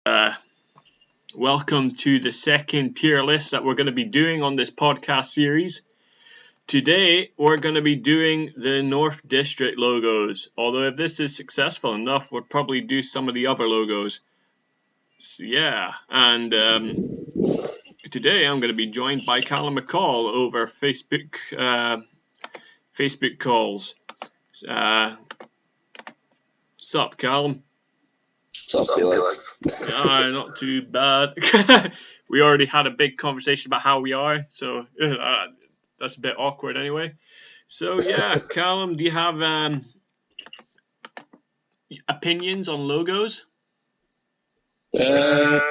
Uh, Welcome to the second tier list that we're going to be doing on this podcast series. Today, we're going to be doing the North District logos. Although if this is successful enough, we'll probably do some of the other logos. So, yeah, and today I'm going to be joined by Calum over Facebook calls. Sup, Calum? Sup, Felix? Not too bad. We already had a big conversation about how we are, so that's a bit awkward anyway. So yeah, Callum, do you have opinions on logos? I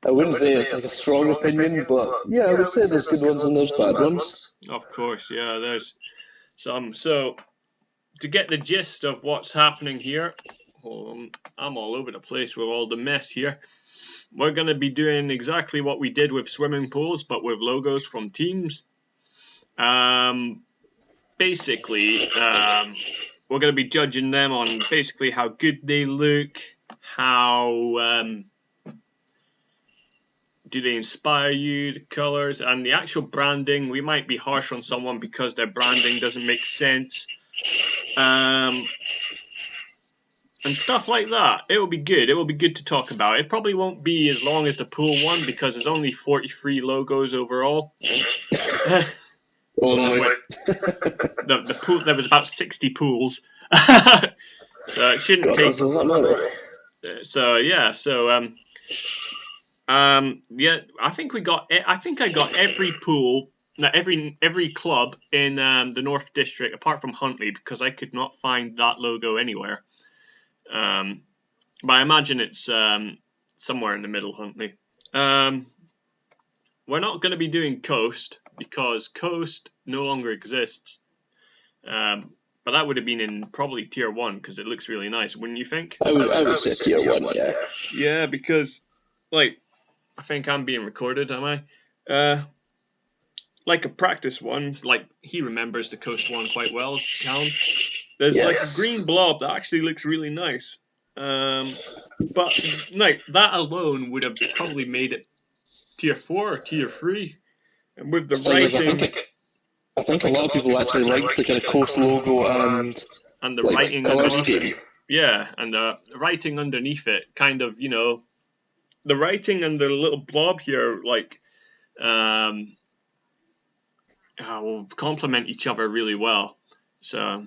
wouldn't say it's like a strong opinion, but yeah, I would say there's good ones and there's bad ones. Of course, yeah, there's some. So to get the gist of what's happening here, I'm all over the place with all the mess here. We're going to be doing exactly what we did with swimming pools, but with logos from teams. Basically, we're going to be judging them on basically how good they look, how do they inspire you, the colors, and the actual branding. We might be harsh on someone because their branding doesn't make sense. And stuff like that. It will be good. It will be good to talk about. It probably won't be as long as the pool one because there's only 43 logos overall. The pool, there was about 60 pools. So it shouldn't take. So yeah, yeah, I think I got every pool, every club in the North District apart from Huntly because I could not find that logo anywhere. But I imagine it's somewhere in the middle, Huntly. We're not going to be doing Coast because Coast no longer exists. But that would have been in probably tier 1 because it looks really nice, wouldn't you think? I would say tier 1, yeah. Yeah, because I think I'm being recorded, am I? Like a practice one, he remembers the Coast one quite well, Calum. There's like a green blob that actually looks really nice. But that alone would have probably made it tier 4 or tier 3. And with the writing... I think a lot of people actually like the kind of Coast logo and the writing underneath. Yeah, and the writing underneath it, kind of, the writing and the little blob here, will complement each other really well. So,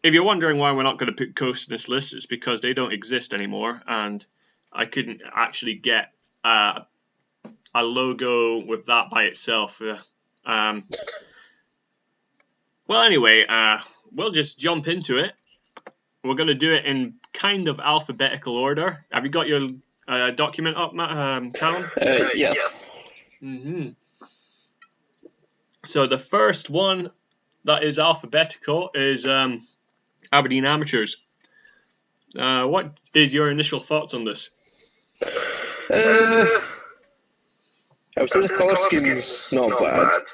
if you're wondering why we're not going to put Coast in this list, it's because they don't exist anymore, and I couldn't actually get a logo with that by itself. Well, anyway, we'll just jump into it. We're going to do it in kind of alphabetical order. Have you got your document up, Calum? Yes. Mm-hmm. So the first one that is alphabetical is Aberdeen Amateurs. What is your initial thoughts on this? I would say the colour scheme's not bad.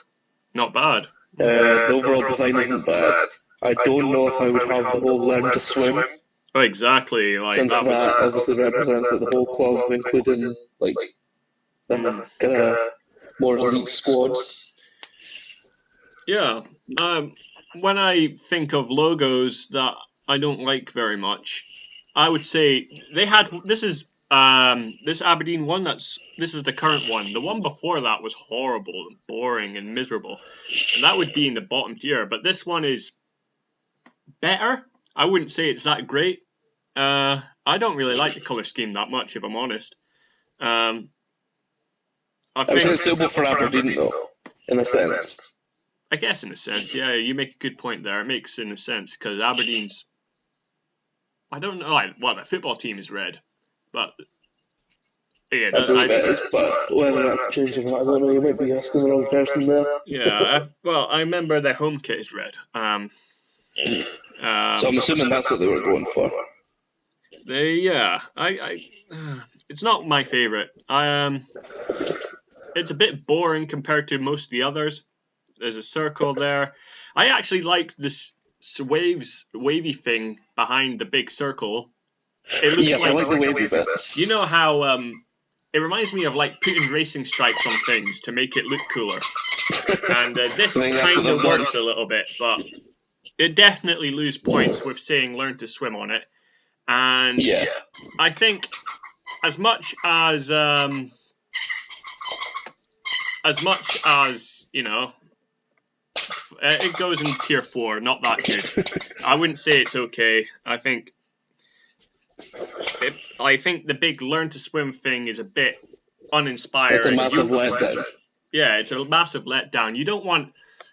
Not bad. The overall design isn't bad. I don't know if I would have the whole learn to swim. Oh, exactly. Since that obviously represents the whole club, including the kind of more elite squads. Yeah. When I think of logos that I don't like very much, I would say this is this Aberdeen one. This is the current one. The one before that was horrible and boring and miserable, and that would be in the bottom tier. But this one is better. I wouldn't say it's that great. I don't really like the colour scheme that much, if I'm honest. I think it's suitable for Aberdeen, though, in a sense. I guess in a sense, yeah, you make a good point there. It makes in a sense because Aberdeen's, I don't know, well, the football team is red, but yeah, but whether that's changing, I don't know. You might be asking the wrong person there. Yeah, I remember their home kit is red. So I'm assuming that's what they were going for. It's not my favorite. It's a bit boring compared to most of the others. There's a circle there. I actually like this wavy thing behind the big circle. It looks Yes, I like the wavy bits. you know how it reminds me of like putting racing stripes on things to make it look cooler. And this I think that's kind what they've of done. works a little bit, but it definitely lose points with saying learn to swim on it. And Yeah. I think as much as you know, it goes in tier 4, not that good. I wouldn't say it's okay. I think the big learn to swim thing is a bit uninspiring. It's a massive letdown. Yeah, it's a massive letdown.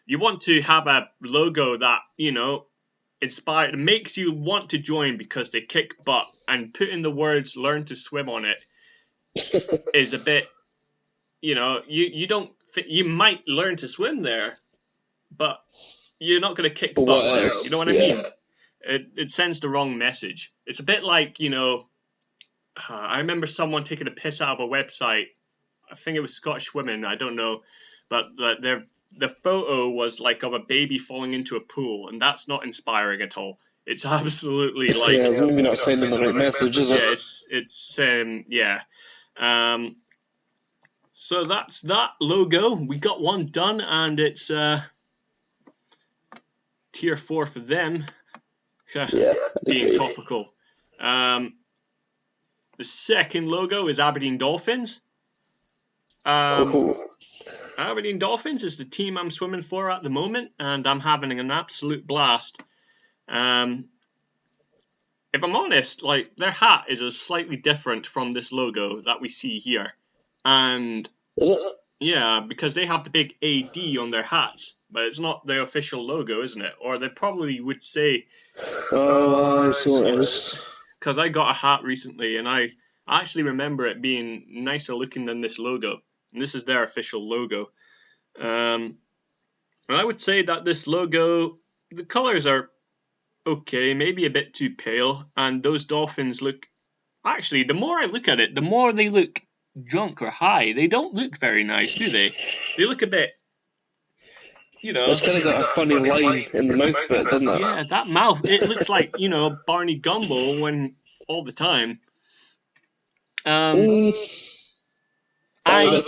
You want to have a logo that, you know, makes you want to join because they kick butt, and putting the words learn to swim on it is a bit, you know, you don't you might learn to swim there, but you're not going to kick But butt what there. else? You know what I Yeah. mean? It sends the wrong message. It's a bit like, you know, I remember someone taking a piss out of a website. I think it was Scottish Women. I don't know, but the photo was like of a baby falling into a pool, and that's not inspiring at all. It's absolutely like Yeah, maybe not sending the right message, is it? yeah, it's yeah. Um, so that's that logo. We got one done, and it's tier 4 for them. Yeah, Being agree. topical. The second logo is Aberdeen Dolphins. Oh, Aberdeen Dolphins is the team I'm swimming for at the moment, and I'm having an absolute blast. If I'm honest, like their hat is a slightly different from this logo that we see here, and is it? yeah, because they have the big AD on their hats, but it's not their official logo, isn't it? Or they probably would say, Oh, I see what it is. because I got a hat recently, and I actually remember it being nicer looking than this logo. And this is their official logo. And I would say that this logo, the colors are okay, maybe a bit too pale, and those dolphins look. Actually, the more I look at it, the more they look drunk or high. They don't look very nice, do they? They look a bit, you know. It's kind of got a funny line in the mouth bit, doesn't it? Yeah, that mouth. It looks like, you know, Barney Gumbo when all the time. Mm, I I. would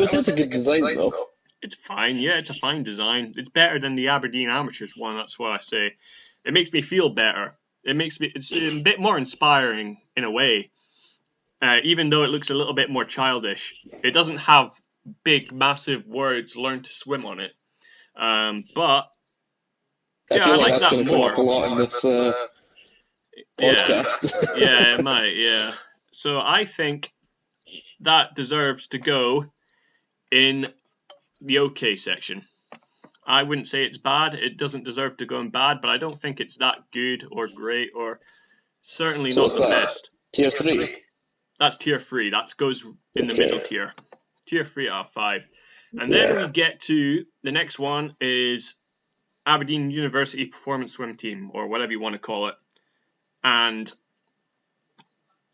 say it's a good design, though. It's fine. Yeah, it's a fine design. It's better than the Aberdeen Amateurs one. That's what I say. It makes me feel better. It's a bit more inspiring in a way. Even though it looks a little bit more childish, it doesn't have big, massive words "learn to swim" on it. But I yeah, feel I like like that's that going to come more. up a lot in this Yeah, podcast. yeah, it might. Yeah. So I think that deserves to go in the OK section. I wouldn't say it's bad. It doesn't deserve to go in bad, but I don't think it's that good or great or certainly So not what's the that? best. Tier 3? That's tier 3. That goes in the middle Okay. tier. Tier 3 out of 5. And then we Yeah. get to the next one is Aberdeen University Performance Swim Team, or whatever you want to call it. And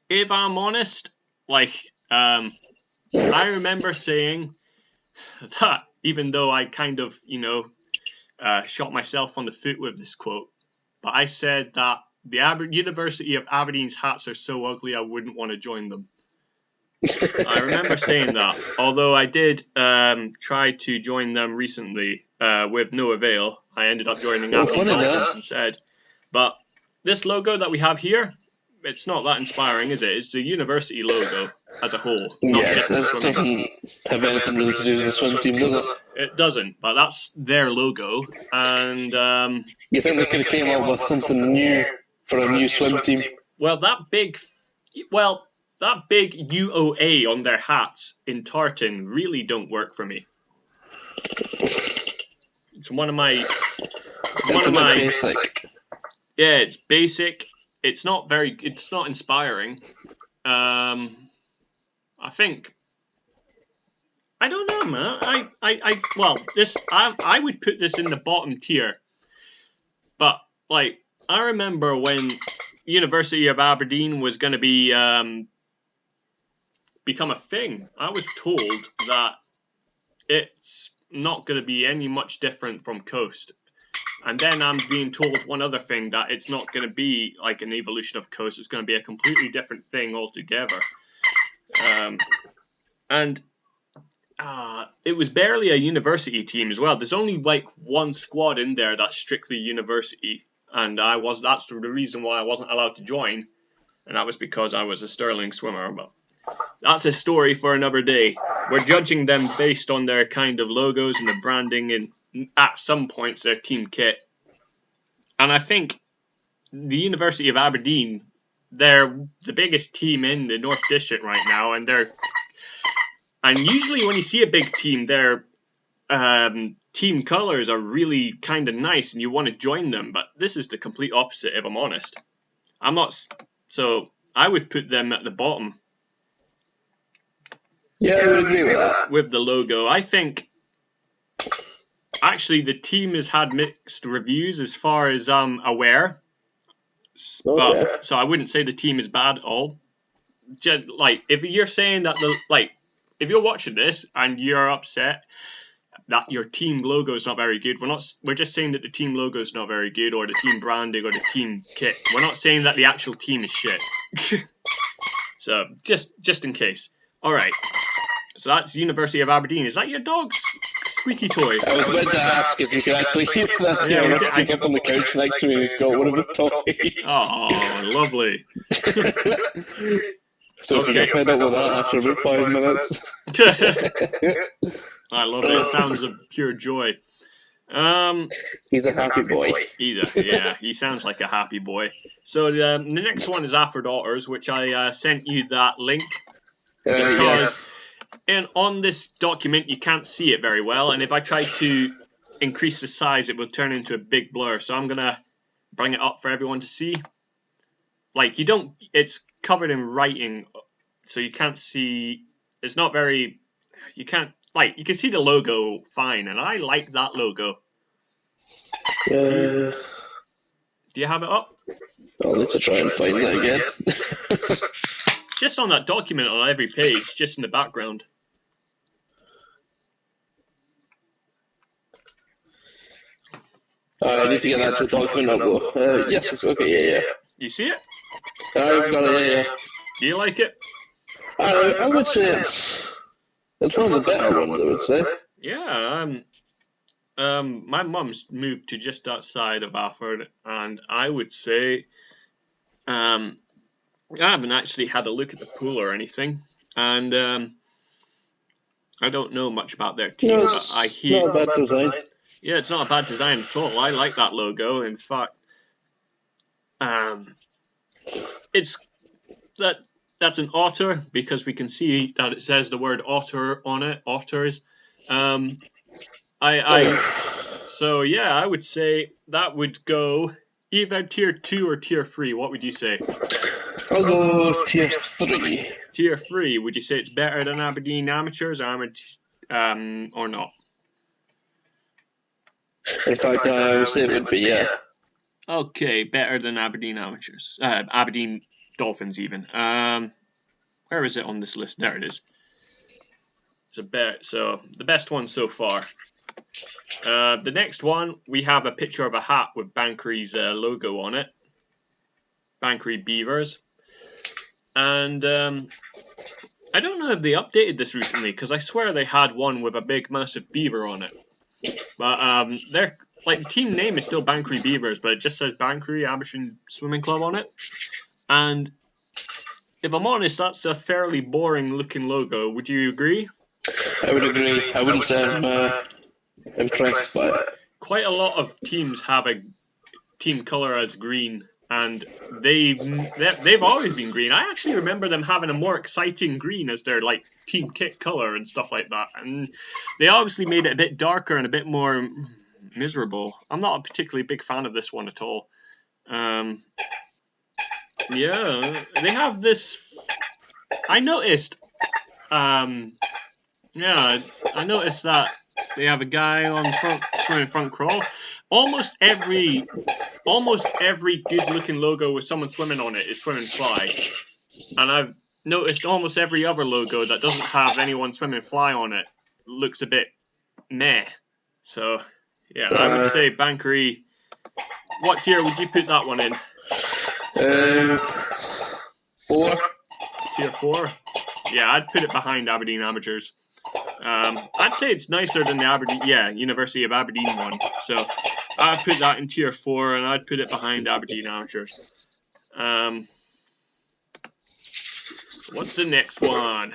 if I'm honest, like, I remember saying that even though I kind of, you know, shot myself on the foot with this quote, but I said that the University of Aberdeen's hats are so ugly I wouldn't want to join them. I remember saying that, although I did try to join them recently with no avail. I ended up joining Well, Aberdeen funny Dolphins that. instead. But this logo that we have here, it's not that inspiring, is it? It's the university logo as a whole, not Yeah, just the this swimming. doesn't have anything really to do with the swim team, does it? It doesn't, but that's their logo. And You think they could have came up with something new for a new swim team? well, that big UOA on their hats in tartan really don't work for me. It's one of my. It's a bit basic. Yeah, it's basic. It's not very. It's not inspiring. I think. I don't know, man. I would put this in the bottom tier. But like, I remember when University of Aberdeen was going to be become a thing. I was told that it's not going to be any much different from Coast. And then I'm being told one other thing, that it's not going to be like an evolution of coast. It's going to be a completely different thing altogether. And it was barely a university team as well. There's only like one squad in there that's strictly university, and that's the reason why I wasn't allowed to join, and that was because I was a sterling swimmer. But that's a story for another day. We're judging them based on their kind of logos and the branding, and at some points their team kit. And I think the University of Aberdeen, they're the biggest team in the North District right now, and usually when you see a big team, their team colours are really kind of nice, and you want to join them. But this is the complete opposite, if I'm honest. I'm not, so I would put them at the bottom. Yeah, I would agree with that. With the logo, I think actually the team has had mixed reviews as far as I'm aware. Okay. But so I wouldn't say the team is bad at all. Just, like, if you're saying that if you're watching this and you're upset that your team logo is not very good, we're just saying that the team logo is not very good, or the team branding, or the team kit. We're not saying that the actual team is shit. So just in case. All right. So that's University of Aberdeen. Is that your dog's squeaky toy? I was about to ask if you could actually hear that. Yeah, Yeah, I up on the couch next to me. He's got one of his toys. Oh, lovely. So okay. Fed up with that after about 5 minutes. I love it. It sounds of pure joy. He's a happy boy. He sounds like a happy boy. So the next one is After Daughters, which I sent you that link because on this document you can't see it very well, and if I try to increase the size, it will turn into a big blur. So I'm gonna bring it up for everyone to see. Like, it's covered in writing, so you can't see. It's not very. You can't. Like, you can see the logo fine, and I like that logo. Do you have it up? I'll need to try and find that again. It's just on that document on every page, just in the background. I need to get that to document up though. Yes, okay, yeah. You see it? I've got it, yeah. Do you like it? I would say it's one of the better ones, I would say. Yeah, my mum's moved to just outside of Alford, and I would say, I haven't actually had a look at the pool or anything, and I don't know much about their team, but I hear. Not a bad design. Yeah, it's not a bad design at all. I like that logo. In fact, that's an otter, because we can see that it says the word otter on it. Otters. So yeah, I would say that would go either tier 2 or tier 3. What would you say? I'll go tier 3. Tier 3. Would you say it's better than Aberdeen Amateurs, or not? In fact, I would say it would be, yeah. Okay, better than Aberdeen Amateurs. Aberdeen Dolphins, even. Where is it on this list? There it is. So the best one so far. The next one, we have a picture of a hat with Banchory's logo on it. Banchory Beavers. And I don't know if they updated this recently, because I swear they had one with a big, massive beaver on it. But their team name is still Banchory Beavers, but it just says Banchory Aberdeen Swimming Club on it. And if I'm honest, that's a fairly boring looking logo. Would you agree? I would agree. I wouldn't say I'm impressed by it. Quite a lot of teams have a team colour as green, and they've always been green. I actually remember them having a more exciting green as their team kit colour and stuff like that. And they obviously made it a bit darker and a bit more miserable. I'm not a particularly big fan of this one at all. Yeah, they have this. I noticed. Yeah, I noticed that they have a guy on swimming front crawl. Almost every good looking logo with someone swimming on it is swimming fly, and I've noticed almost every other logo that doesn't have anyone swimming fly on it looks a bit meh. So Yeah, I would say Bankery. What tier would you put that one in? 4. Tier 4? Yeah, I'd put it behind Aberdeen Amateurs. I'd say it's nicer than the University of Aberdeen one. So I'd put that in tier 4, and I'd put it behind Aberdeen Amateurs. What's the next one?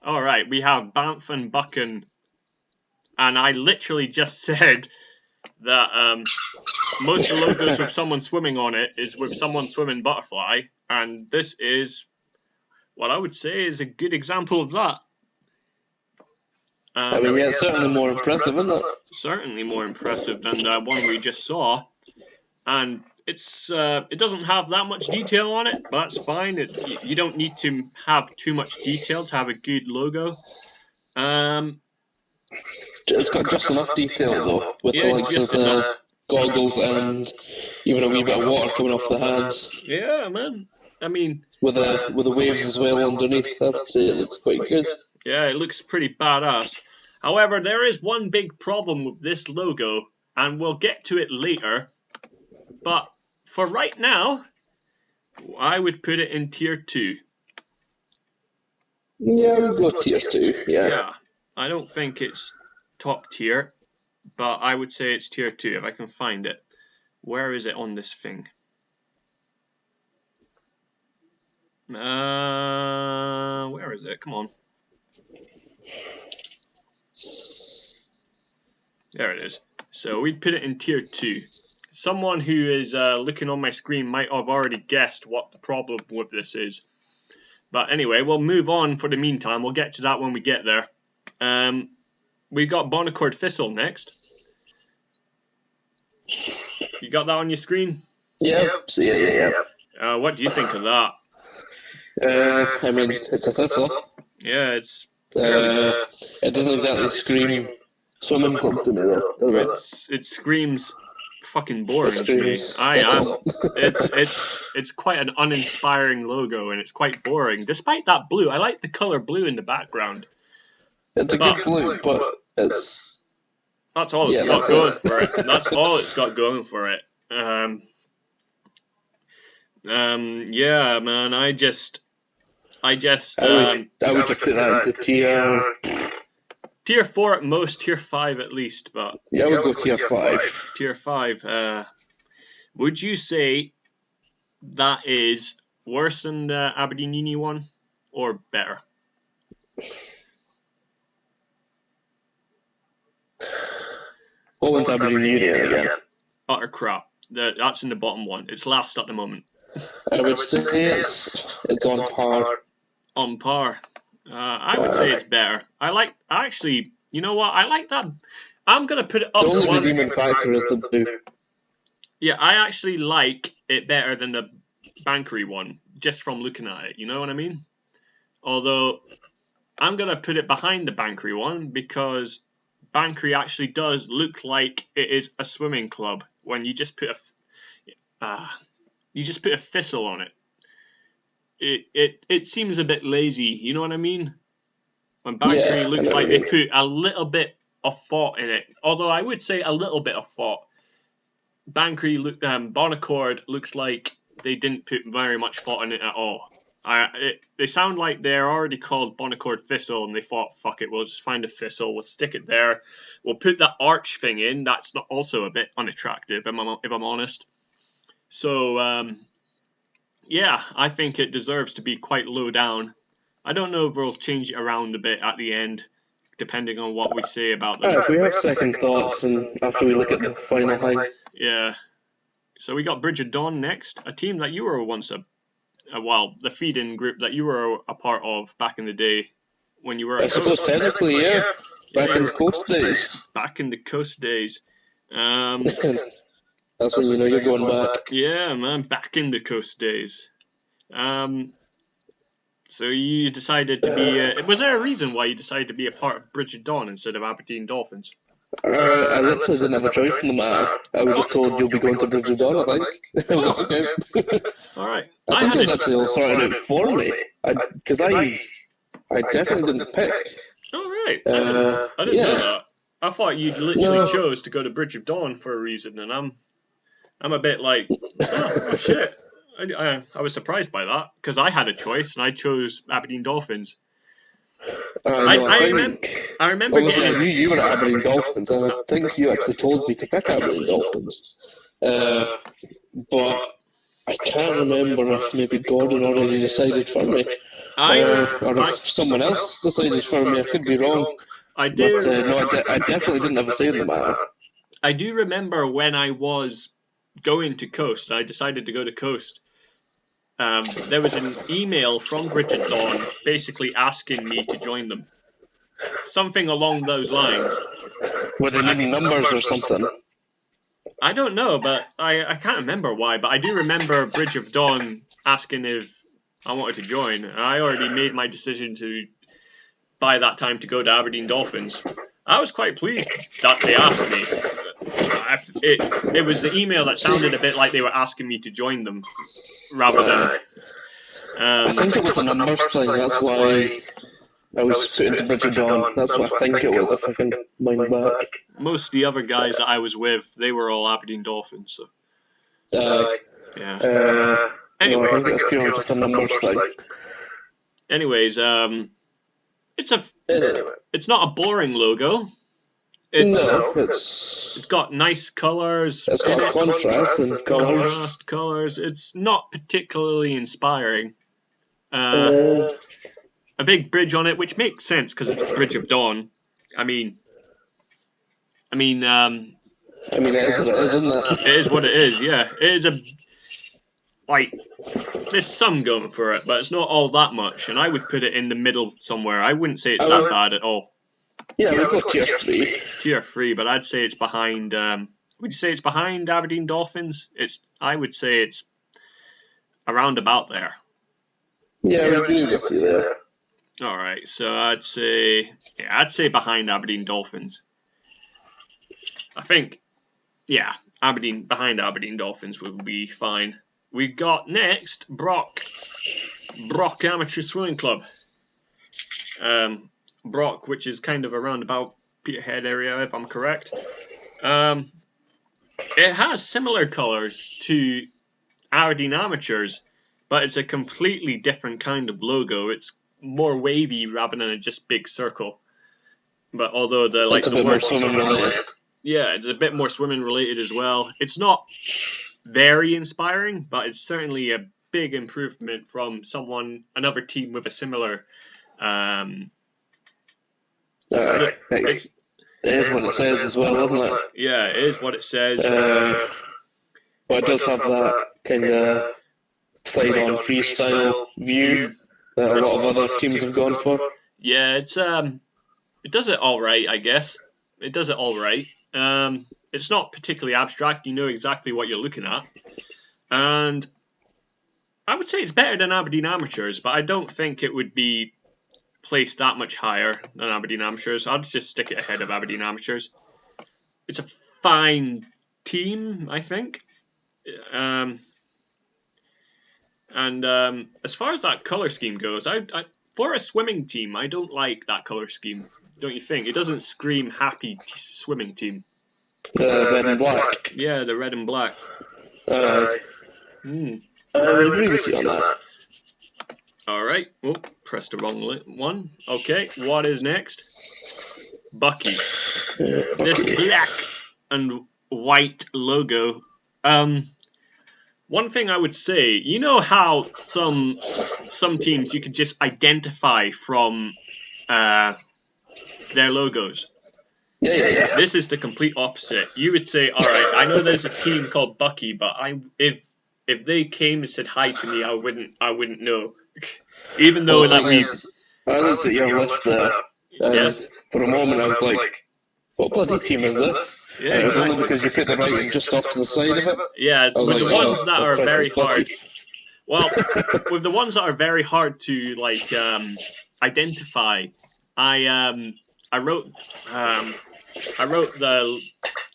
All right, we have Banff and Buchan, and I literally just said that most of the logos with someone swimming on it is with someone swimming butterfly, and this is what I would say is a good example of that. I mean, yeah, it's certainly more impressive, isn't it? Certainly more impressive than the one we just saw, and it doesn't have that much detail on it, but that's fine. You don't need to have too much detail to have a good logo. It's got just enough detail though, with the likes of the goggles and even a wee bit of water coming off the hands. Yeah, man. I mean, with the waves as well underneath. That's it. It looks quite good. Yeah, it looks pretty badass. However, there is one big problem with this logo, and we'll get to it later. But for right now, I would put it in tier 2. Yeah, we'll go tier 2. Yeah. I don't think it's top tier, but I would say it's tier 2 if I can find it. Where is it on this thing? Where is it? Come on. There it is. So we'd put it in tier 2. Someone who is looking on my screen might have already guessed what the problem with this is. But anyway, we'll move on for the meantime. We'll get to that when we get there. We've got Bonaccord Thistle next. You got that on your screen? Yeah. Yeah. What do you think of that? I mean, it's a thistle. Yeah, it's... it doesn't exactly scream swimming club to me, though, does it? It screams fucking boring to me. It's quite an uninspiring logo, and it's quite boring. Despite that blue, I like the color blue in the background. It's a good blue, but it's... That's all it's got going for it. That's all it's got going for it. Yeah, man. I would just put that into tier 4 at most, tier 5 at least. But yeah, we'll go tier 5. Tier 5. Would you say that is worse than the Aberdeen Uni one, or better? What one's Aberdeen Uni again? Utter crap. That's in the bottom one. It's last at the moment. I would say it's on par. On par. I would say it's better. You know what? I like that. I'm going to put it up. The only redeeming factor is the blue. Yeah, I actually like it better than the Bankery one, just from looking at it. You know what I mean? Although, I'm going to put it behind the Bankery one, because Bankery actually does look like it is a swimming club when you just put a thistle on it. It seems a bit lazy, you know what I mean? When Bankery looks like they put a little bit of thought in it. Although I would say a little bit of thought. Bonaccord looks like they didn't put very much thought in it at all. They sound like they're already called Bonaccord Thistle, and they thought, fuck it, we'll just find a thistle, we'll stick it there, we'll put that arch thing in. That's also a bit unattractive, if I'm honest. So, yeah, I think it deserves to be quite low down. I don't know if we'll change it around a bit at the end, depending on what we say about them. If we have second thoughts and after we look at the final thing. Yeah. So we got Bridge of Dawn next, a team that you were once the feed-in group that you were a part of back in the day when you were at I suppose technically, yeah. Back in the coast days. Back in the coast days. That's when you know you're going back. Yeah, man, back in the coast days. So you decided to be... was there a reason why you decided to be a part of Bridge of Dawn instead of Aberdeen Dolphins? I literally didn't have a choice in the matter. I was just told you'll be going to Bridge of Dawn, I think. I was like, okay. Alright. I think it was actually all sorted out for me. Because I definitely didn't pick. Alright. I didn't know that. I thought you'd literally No. chose to go to Bridge of Dawn for a reason, and I'm a bit like, oh shit. I was surprised by that because I had a choice and I chose Aberdeen Dolphins. No, I remember obviously I getting. knew you were at Aberdeen Dolphins, and I think you actually told me to pick Aberdeen Dolphins. But I can't remember if maybe Gordon already decided for me, I or if someone else decided for me. I could be wrong, I but do no, I definitely didn't have a say in the matter. I do remember when I was going to Coast. I decided to go to Coast. There was an email from Bridget Dawn basically asking me to join them. Something along those lines. Were they needing numbers or something? I don't know, but I can't remember why, but I do remember Bridge of Dawn asking if I wanted to join. I already made my decision to, by that time, to go to Aberdeen Dolphins. I was quite pleased that they asked me. It was the email that sounded a bit like they were asking me to join them, rather than. I think it was a numbers thing. That's why I was put into Bridget Dawn. That's what I think it was. If I can mind back. Most of the other guys that I was with, they were all Aberdeen Dolphins. So. Yeah. No, I think it was purely just a numbers thing. Anyways, it's not a boring logo. It's got nice colours. It's got contrast colours. It's not particularly inspiring. A big bridge on it, which makes sense because it's Bridge of Dawn. I mean, it is what it is, isn't it? It is what it is. Yeah, it is there's some going for it, but it's not all that much. And I would put it in the middle somewhere. I wouldn't say it's that bad at all. Yeah, we'll go tier 3. Tier 3, but I'd say it's behind. Would you say it's behind Aberdeen Dolphins? I would say it's around about there. Yeah, we agree with you there. All right, so I'd say behind Aberdeen Dolphins. I think, yeah, behind Aberdeen Dolphins would be fine. We got next Brock Amateur Swimming Club. Brock, which is kind of around about Peterhead area, if I'm correct. It has similar colours to Aberdeen Amateurs, but it's a completely different kind of logo. It's more wavy rather than a just big circle. But although the word swimming related. Yeah, it's a bit more swimming related as well. It's not very inspiring, but it's certainly a big improvement from another team with a similar. It is what it says as well, isn't it? Yeah, it is what it says. But it does have that kind of side-on freestyle view that a lot of other teams have gone for. Yeah, it does it all right, I guess. It does it all right. It's not particularly abstract. You know exactly what you're looking at. And I would say it's better than Aberdeen Amateurs, but I don't think it would be placed that much higher than Aberdeen Amateurs. I'll just stick it ahead of Aberdeen Amateurs. It's a fine team, I think. As far as that colour scheme goes, for a swimming team, I don't like that colour scheme. Don't you think? It doesn't scream happy swimming team. The red and black. Yeah, the red and black. I would agree with you on that. Alright. Oh, pressed the wrong one. Okay, what is next? Bucky. This black and white logo. One thing I would say, you know how some teams you could just identify from their logos? Yeah. This is the complete opposite. You would say, all right, I know there's a team called Bucky, but if they came and said hi to me, I wouldn't know. Even though that we. I looked at your list there, and yes. For a moment I was like, what bloody team is this? Yeah, and exactly. It was only because you put the writing just off to the side of it. Yeah, with the ones that are very hard. Well, with the ones that are very hard to identify, I wrote the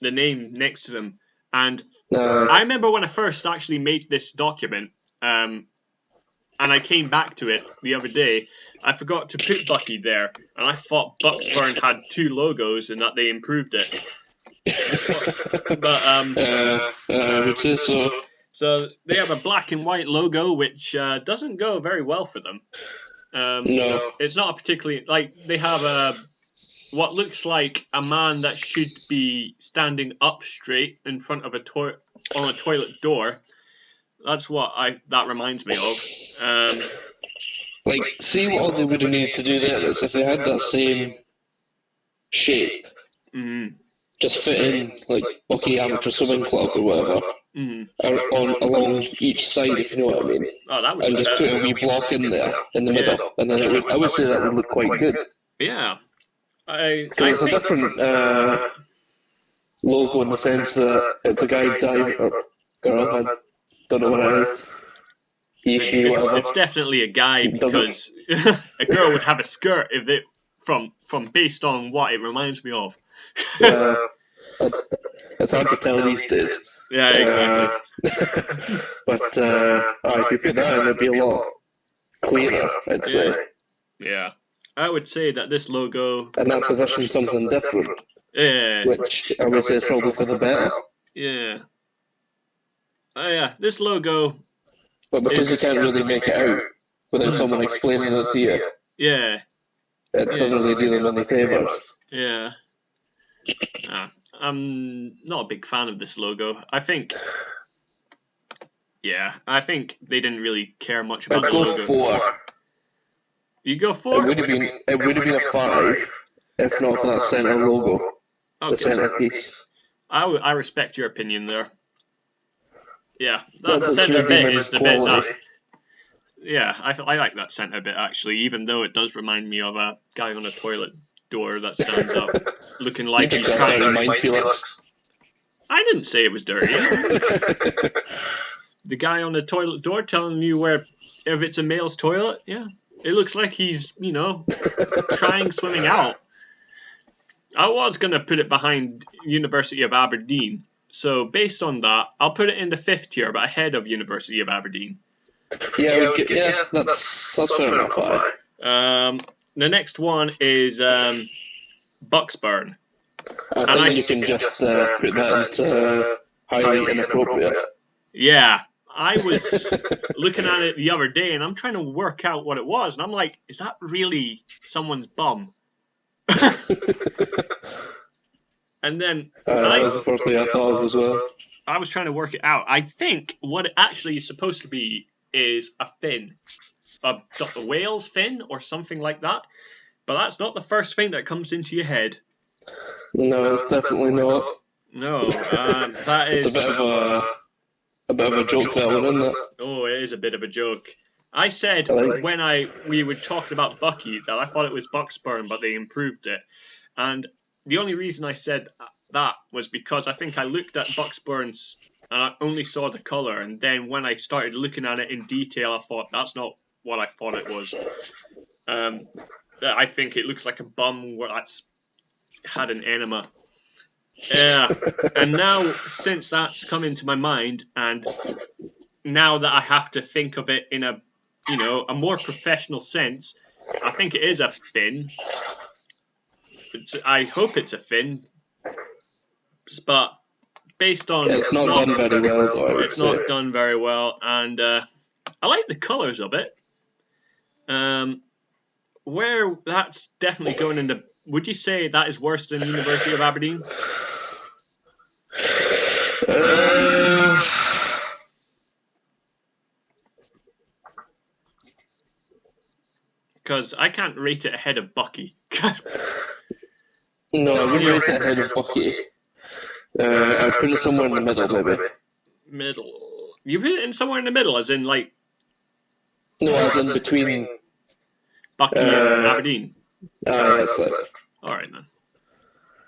name next to them, and I remember when I first actually made this document. and I came back to it the other day. I forgot to put Bucky there, and I thought Bucksburn had 2 logos and that they improved it. But I would say so. So they have a black and white logo, which doesn't go very well for them. No. It's not a particularly they have what looks like a man that should be standing up straight in front of on a toilet door. That's what that reminds me of. See what they would have needed to do there is if they had that same shape, just fit in Bucky Amateur Swimming Club or whatever, along each side, if you know what I mean. Oh, that would and just put a wee block in there in the middle, and then I would say that would look quite good. Yeah, Because it's a different logo in the sense that it's a guy dives or girl. I don't know what it is. It's definitely a guy because a girl would have a skirt if it from based on what it reminds me of. It's hard to tell these days. Yeah, exactly. But if you put that in, it'd be a lot clearer, I'd say. Yeah, I would say that this logo and that positions something different. Yeah, which I would say is probably for the better. Yeah. Yeah, this logo. But because you can't really make it out without someone explaining it to you. Yeah. It doesn't really do them any favours. Yeah. I'm not a big fan of this logo. I think they didn't really care much about the logo. I'd go 4. You go 4? It would have been a 5 if not for that centre logo. Okay. The centre piece. I respect your opinion there. Yeah, that centre bit is the bit that... Yeah, I like that centre bit actually, even though it does remind me of a guy on a toilet door that stands up, looking like he's trying to... I didn't say it was dirty. The guy on the toilet door telling you if it's a male's toilet, yeah. It looks like he's, trying swimming out. I was going to put it behind University of Aberdeen. So based on that, I'll put it in the 5th tier, but ahead of University of Aberdeen. That's fair enough. The next one is Bucksburn. I think you can just put that into highly inappropriate. Yeah, I was looking at it the other day, and I'm trying to work out what it was, and I'm like, is that really someone's bum? And then that was the first thing I thought of as well. I was trying to work it out. I think what it actually is supposed to be is a fin, a whale's fin or something like that. But that's not the first thing that comes into your head. No, it's definitely not. No, that is it's a bit of a joke, that one, isn't it? Oh, it is a bit of a joke. I said when we were talking about Bucky that I thought it was Bucksburn, but they improved it. And the only reason I said that was because I think I looked at Bucksburn's and I only saw the colour, and then when I started looking at it in detail, I thought that's not what I thought it was. I think it looks like a bum that's had an enema. Yeah, and now since that's come into my mind, and now that I have to think of it in a more professional sense, I think it is a fin. I hope it's a fin, but based on it's not done very well. It's not done very well, and I like the colours of it. Where that's definitely going in the. Would you say that is worse than University of Aberdeen? Because I can't rate it ahead of Bucky. No, I wouldn't rate it ahead of Bucky. I'd put it somewhere in the middle, maybe. Middle. You put it in somewhere in the middle, as in like. No, as in between. Bucky and Aberdeen. That's it. Alright then.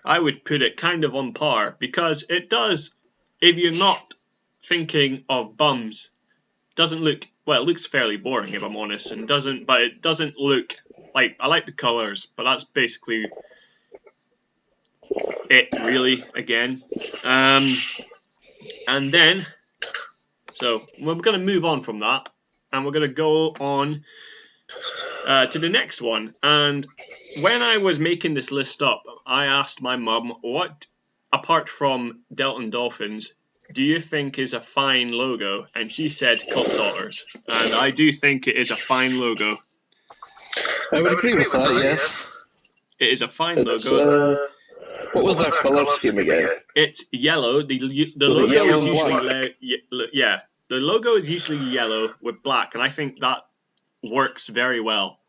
I would put it kind of on par because it does, if you're not thinking of bums, doesn't look, well, it looks fairly boring if I'm honest, and it doesn't look like, I like the colours, but that's basically it really, again. And then, so we're going to move on from that, and we're going to go on to the next one. And when I was making this list up, I asked my mum, what, apart from Delton Dolphins, do you think is a fine logo? And she said Colts Otters. And I do think it is a fine logo. I would agree with that, yes. It is a fine logo. What was their colour scheme again? It's yellow. The logo is usually the logo is usually yellow with black, and I think that works very well.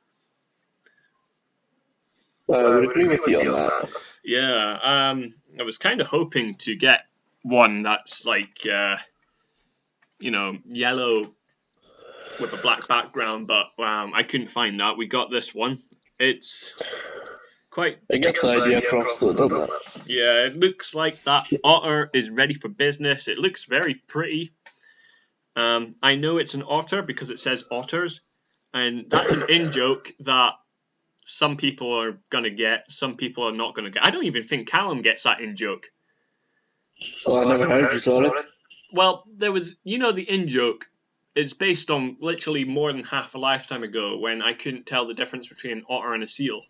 I would agree with you on that. Yeah, I was kind of hoping to get one that's like yellow with a black background, but I couldn't find that. We got this one. It's quite. I guess the idea across though, doesn't it? Yeah, it looks like that otter is ready for business. It looks very pretty. I know it's an otter because it says otters, and that's an in-joke that some people are going to get, some people are not going to get. I don't even think Calum gets that in-joke. Oh, I never heard you, sorry. Well, there was, the in-joke. It's based on literally more than half a lifetime ago when I couldn't tell the difference between an otter and a seal.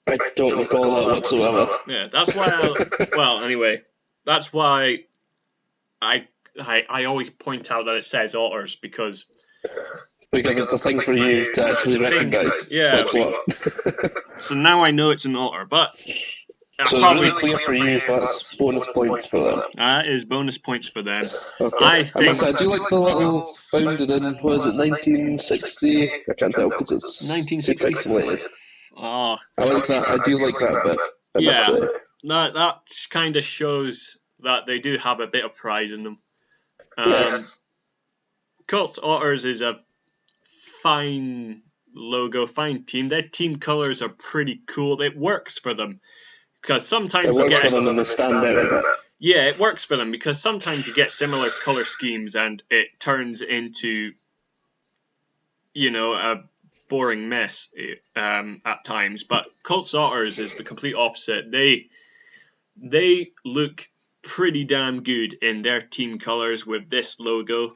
I don't recall that whatsoever. Yeah, that's why anyway, that's why I always point out that it says otters because it's a thing for you to actually recognise. Yeah. So now I know it's an otter, but so it's really clear for you if that's bonus points for them. That is bonus points for them. Okay. I do like the little founded in, was it 1960? I can't tell because it's 1960. Oh, I like that. I do like that bit. Yeah, that kind of shows that they do have a bit of pride in them. Yes. Colts Otters is a fine logo, fine team. Their team colours are pretty cool. It works for them because sometimes it works for them and they stand out a bit. Yeah, it works for them because sometimes you get similar colour schemes and it turns into, a boring mess at times. But Colts Otters is the complete opposite. They look pretty damn good in their team colours with this logo.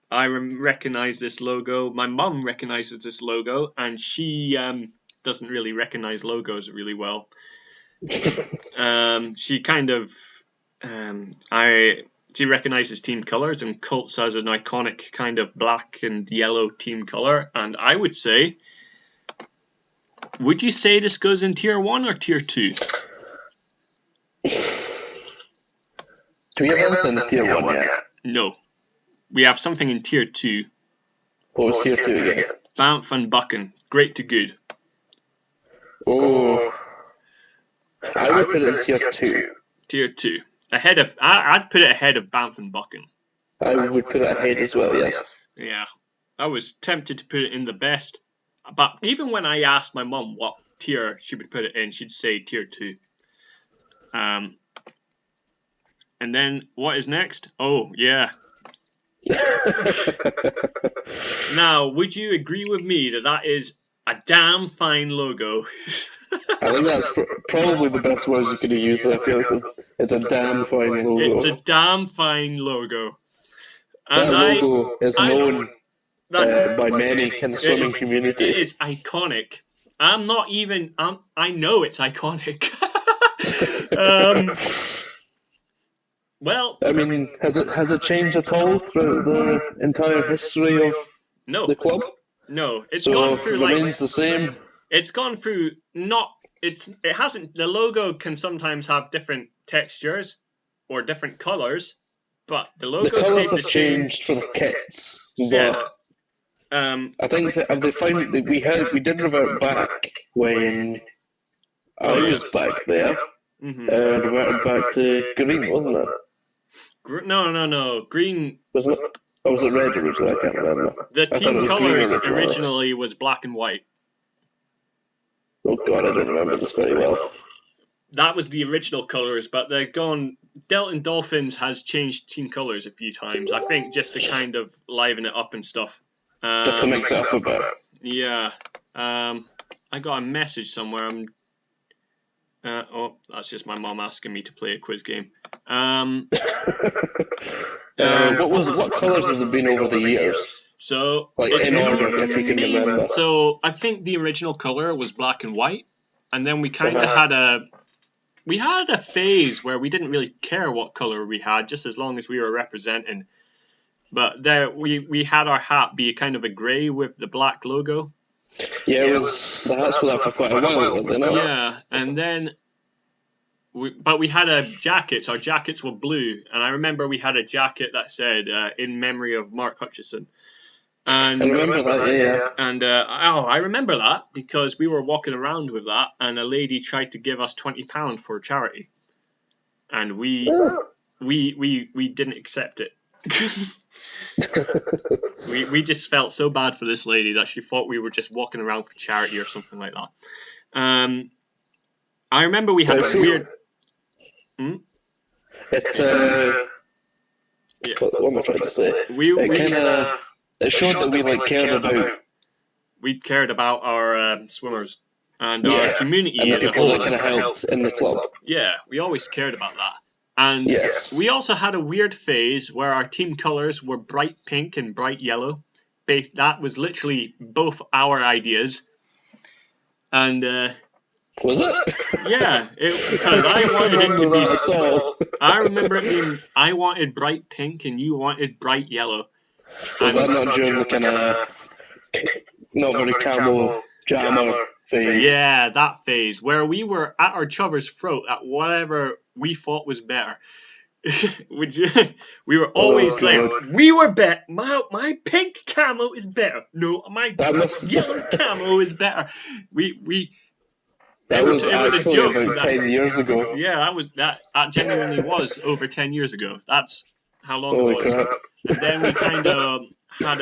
I recognise this logo. My mum recognises this logo, and she doesn't really recognise logos really well. She kind of she recognises team colours, and Colts has an iconic kind of black and yellow team colour. And I would say, would you say this goes in tier 1 or tier 2? Do we have anything in tier 1 yet? No. We have something in tier 2. What was tier 2 again? Banff and Buchan. Great to good. Oh. I would put it in tier 2. Tier 2. I'd put it ahead of Banff and Buchan. I would put it ahead as well, yes. Yeah. I was tempted to put it in the best. But even when I asked my mum what tier she would put it in, she'd say tier 2. And then what is next? Oh, yeah. Now, would you agree with me that is a damn fine logo? I think that's probably the best words you could have used. I feel like it's a damn fine logo. It's a damn fine logo. And that logo is known by many in the swimming community. It is iconic. I know it's iconic. Well, I mean, has it changed at all throughout the entire history of the club? No, it's gone through remains the same. It's gone through it hasn't. The logo can sometimes have different textures or different colours, but the logo stayed the same. Changed for the kits. Yeah. I think they found that we did revert back when I was back there. Reverted back to green, wasn't it? No. Green. Wasn't it? Or was it red originally? I can't remember. The team colours originally was black and white. Oh God, I don't remember this very well. That was the original colours, but they're gone. Delton Dolphins has changed team colours a few times, I think, just to kind of liven it up and stuff. Just to mix it up a bit. Yeah. I got a message somewhere. That's just my mom asking me to play a quiz game. What colours has it been over the years? So, like in order, if you can remember. So I think the original color was black and white, and then we kind of had a phase where we didn't really care what color we had, just as long as we were representing. But there, we had our hat be kind of a grey with the black logo. Yeah, the hats were there for quite a while, didn't it? Yeah, and then. But we had jackets. Our jackets were blue, and I remember we had a jacket that said "In memory of Mark Hutchison." And I remember that, yeah. And I remember that because we were walking around with that, and a lady tried to give us £20 for charity, and we didn't accept it. we just felt so bad for this lady that she thought we were just walking around for charity or something like that. I remember we had a weird. What am I trying to say? It showed that we cared about. We cared about our swimmers and our community as a whole. That kind of helped in the club. Yeah, we always cared about that. And we also had a weird phase where our team colours were bright pink and bright yellow. That was literally both our ideas. And was it? Yeah, because I wanted it to be. I remember it being. I wanted bright pink and you wanted bright yellow. Was that not during the kind of not very camo jammer phase? Yeah, that phase where we were at our chubbers' throat at whatever we thought was better. We were always we were better. My pink camo is better. No, my yellow camo is better. That was a joke. About 10 years ago. Yeah, that genuinely was over 10 years ago. That's how long it was. Crap. And then we kind of had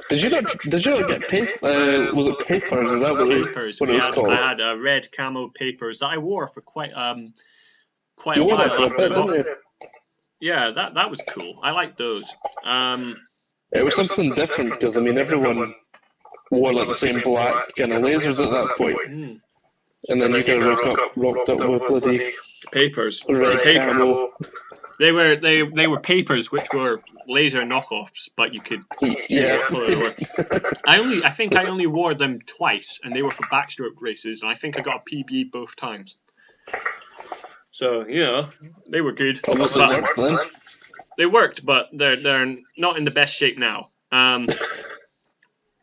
Did you not get paper? Was it papers? Is that what papers? What it was called? I had red camo papers that I wore for quite a while after that. Yeah, that was cool. I liked those. It was something different because everyone wore the same black kind of lasers at that point. And then you guys rocked up with bloody papers. Red camo. They were papers, which were laser knockoffs, but you could choose what color they were. I think I only wore them twice, and they were for backstroke races, and I think I got a PB both times. So they were good. They worked, but they're not in the best shape now.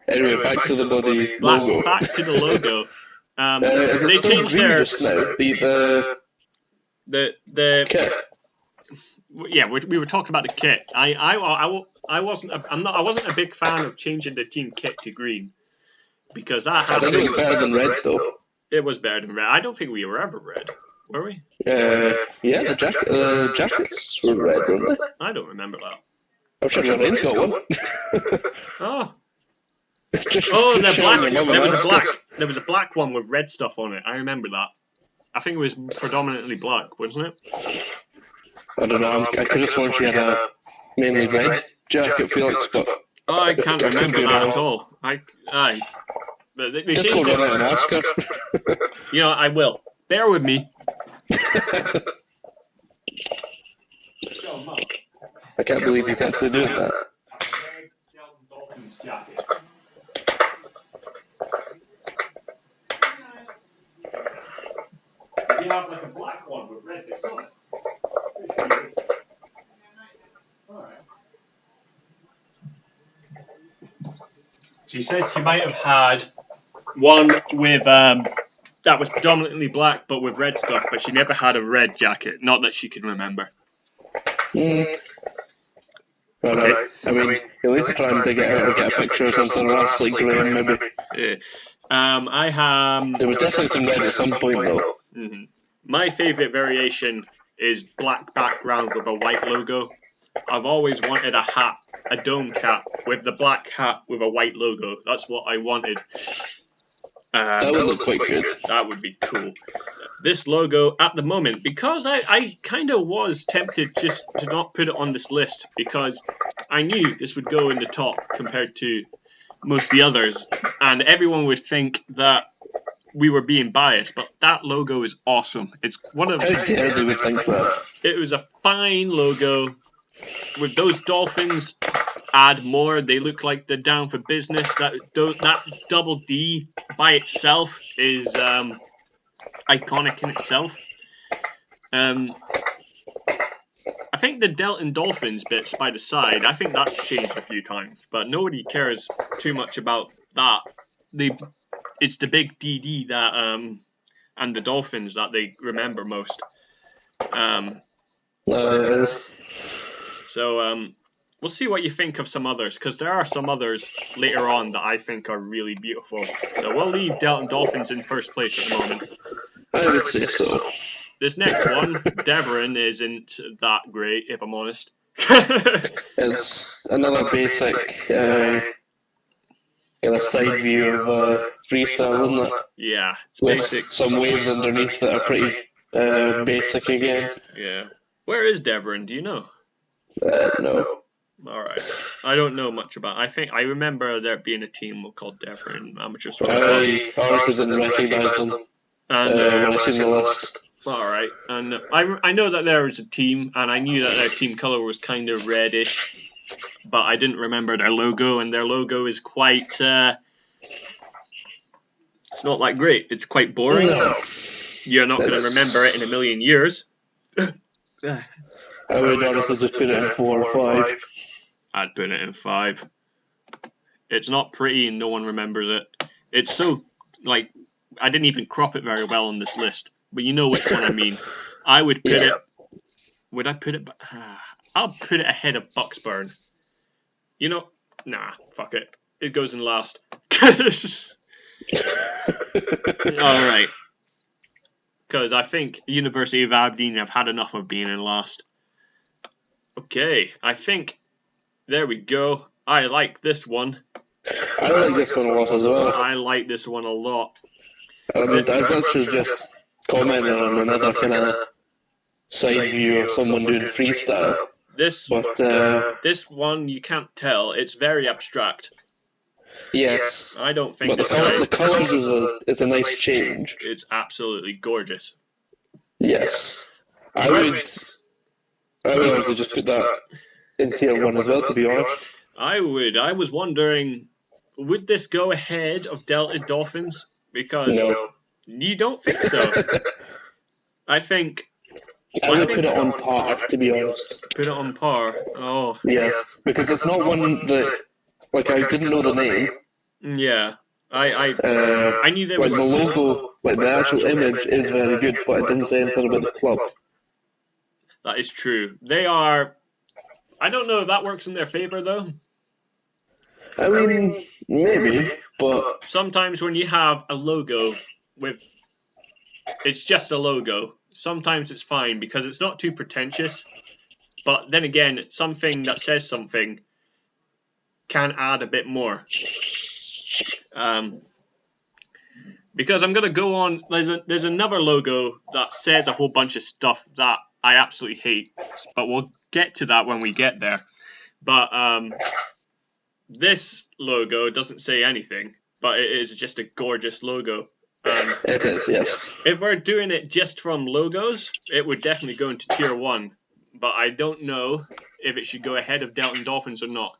Anyway, back to the bloody logo. Back to the logo. They changed their the kit. Yeah, we were talking about the kit. I wasn't a big fan of changing the team kit to green because that happened. I think it was better than red though. It was better than red. I don't think we were ever red, were we? Yeah, the jackets were red, weren't they? I don't remember that. I'm sure Rain's got one. Oh. The black. There was a black one with red stuff on it. I remember that. I think it was predominantly black, wasn't it? I don't know. I could have sworn she had a mainly red jacket, Felix, but I can't remember that at all. They just go run out and ask her. I will. Bear with me. I can't believe he's actually doing that. You have like a black one with red bits on it. Alright. She said she might have had one with that was predominantly black but with red stuff, but she never had a red jacket, not that she can remember. Okay. At least try and dig it out or get a picture or something last like Graham maybe. Yeah. I have. There was definitely some red at some point though. Mm-hmm. My favourite variation is black background with a white logo. I've always wanted a dome cap with the black hat with a white logo. That's what I wanted. That would look quite good. That would be cool. This logo at the moment, because I kind of was tempted just to not put it on this list because I knew this would go in the top compared to most of the others, and everyone would think that we were being biased, but that logo is awesome. It's one of. How dare they would think that? It was a fine logo. With those dolphins, add more. They look like they're down for business. That double D by itself is iconic in itself. I think the Delton Dolphins bits by the side, I think that's changed a few times, but nobody cares too much about that. It's the big DD that and the Dolphins that they remember most. So we'll see what you think of some others, because there are some others later on that I think are really beautiful. So we'll leave Delton Dolphins in first place at the moment. I would say so. This next one, Deveron, isn't that great, if I'm honest. It's another basic side view of freestyle, isn't it? Yeah, it's with basic. Some waves underneath that are pretty basic again. Yeah. Where is Deveron? Do you know? No. Alright. I don't know much about it. I remember there being a team called Deveron Amateur Swimming Club. I honestly didn't recognise them when I seen the list. Alright, and I know that there was a team, and I knew that their team colour was kind of reddish, but I didn't remember their logo, and their logo is quite, it's not that great. It's quite boring. No. You're not going to remember it in a million years. I would honestly just put it in 4 or 5. I'd put it in 5. It's not pretty and no one remembers it. It's so, I didn't even crop it very well on this list. But you know which one I mean. I would put it... Would I put it... I'll put it ahead of Bucksburn. You know... Nah, fuck it. It goes in last. Alright. Because I think University of Aberdeen have had enough of being in last. Okay, I think... There we go. I like this one. I like this one a lot as well. I like this one a lot. I've actually just commented on another kind of side view of someone doing freestyle. This one, you can't tell. It's very abstract. Yes. I don't think but the colours is a nice change. It's absolutely gorgeous. Yes. I would also just put that in tier 1 as well, to be honest. I would. I was wondering, would this go ahead of Delta Dolphins? Because no. You don't think so. I think... I would put it on par, to be honest. Put it on par? Oh. Yes, because it's not one that... I didn't know the name. Yeah. I knew there was... the logo, the actual image is very good, but it doesn't say anything about the club. That is true. They are... I don't know if that works in their favour, though. I mean, maybe, but... Sometimes when you have a logo with... It's just a logo. Sometimes it's fine because it's not too pretentious. But then again, something that says something can add a bit more. Because I'm going to go on... There's another logo that says a whole bunch of stuff that I absolutely hate. But we'll get to that when we get there. But this logo doesn't say anything. But it is just a gorgeous logo. It is, yes. If we're doing it just from logos, it would definitely go into tier 1. But I don't know if it should go ahead of Delton Dolphins or not.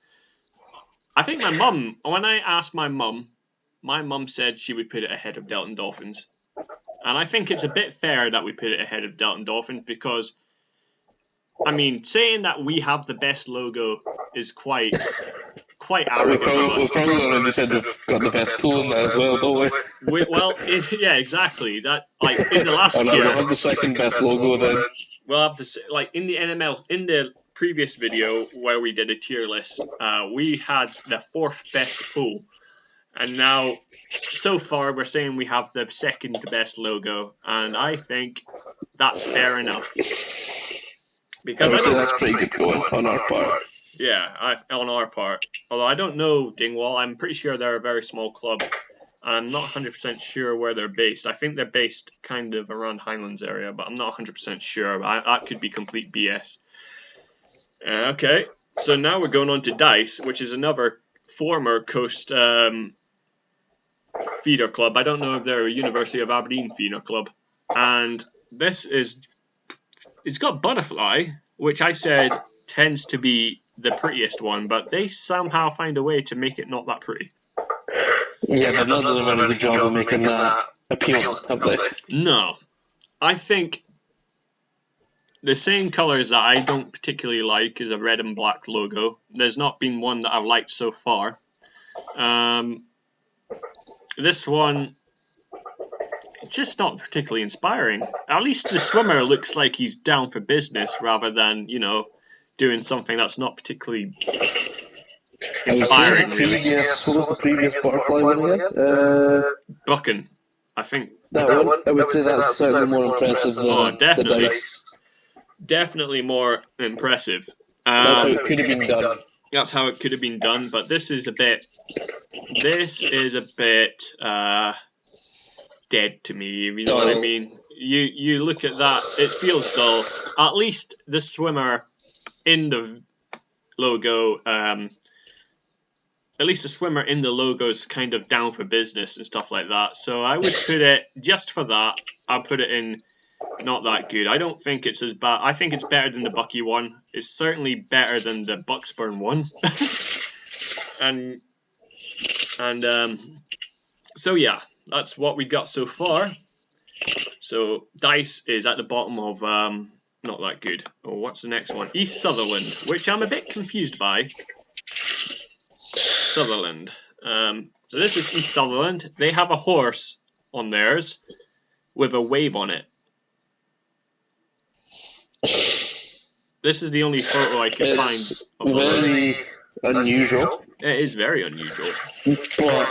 I think my mum, when I asked my mum said she would put it ahead of Delton Dolphins. And I think it's a bit fair that we put it ahead of Delton Dolphins because, I mean, saying that we have the best logo is quite arrogant of us. We probably already said we've got the best tool in there as well, don't we? Yeah, exactly. That in the last year, we'll have the second best logo then. We'll have to say, in the NML, in the previous video where we did a tier list, we had the 4th best pool, and now so far we're saying we have the second best logo, and I think that's fair enough. Because that's pretty good going on our part. Yeah, on our part. Although I don't know Dingwall, I'm pretty sure they're a very small club. I'm not 100% sure where they're based. I think they're based kind of around Highlands area, but I'm not 100% sure. That could be complete BS. Okay, so now we're going on to Dice, which is another former Coast feeder club. I don't know if they're a University of Aberdeen feeder club. And this is, it's got butterfly, which I said tends to be the prettiest one, but they somehow find a way to make it not that pretty. Yeah, they've not done a very good job of making that appeal, have they? No. I think the same colours that I don't particularly like is a red and black logo. There's not been one that I've liked so far. This one, it's just not particularly inspiring. At least the swimmer looks like he's down for business rather than, you know, doing something that's not particularly inspiring, really. What was the previous butterfly one again? Buchan, I think. That one? I would say that's certainly more impressive than the dice. Definitely more impressive. That's how it could have been done. That's how it could have been done, but this is a bit dead to me, you know what I mean? You look at that, it feels dull. At least the swimmer in the logo, at least the swimmer in the logo is kind of down for business and stuff like that. So I would put it, just for that, I'll put it in not that good. I don't think it's as bad. I think it's better than the Bucky one. It's certainly better than the Bucksburn one. So yeah, that's what we got so far. So Dice is at the bottom of not that good. Oh, what's the next one? East Sutherland, which I'm a bit confused by. Sutherland. So this is East Sutherland. They have a horse on theirs with a wave on it. This is the only photo I could find. Very unusual. It is very unusual. But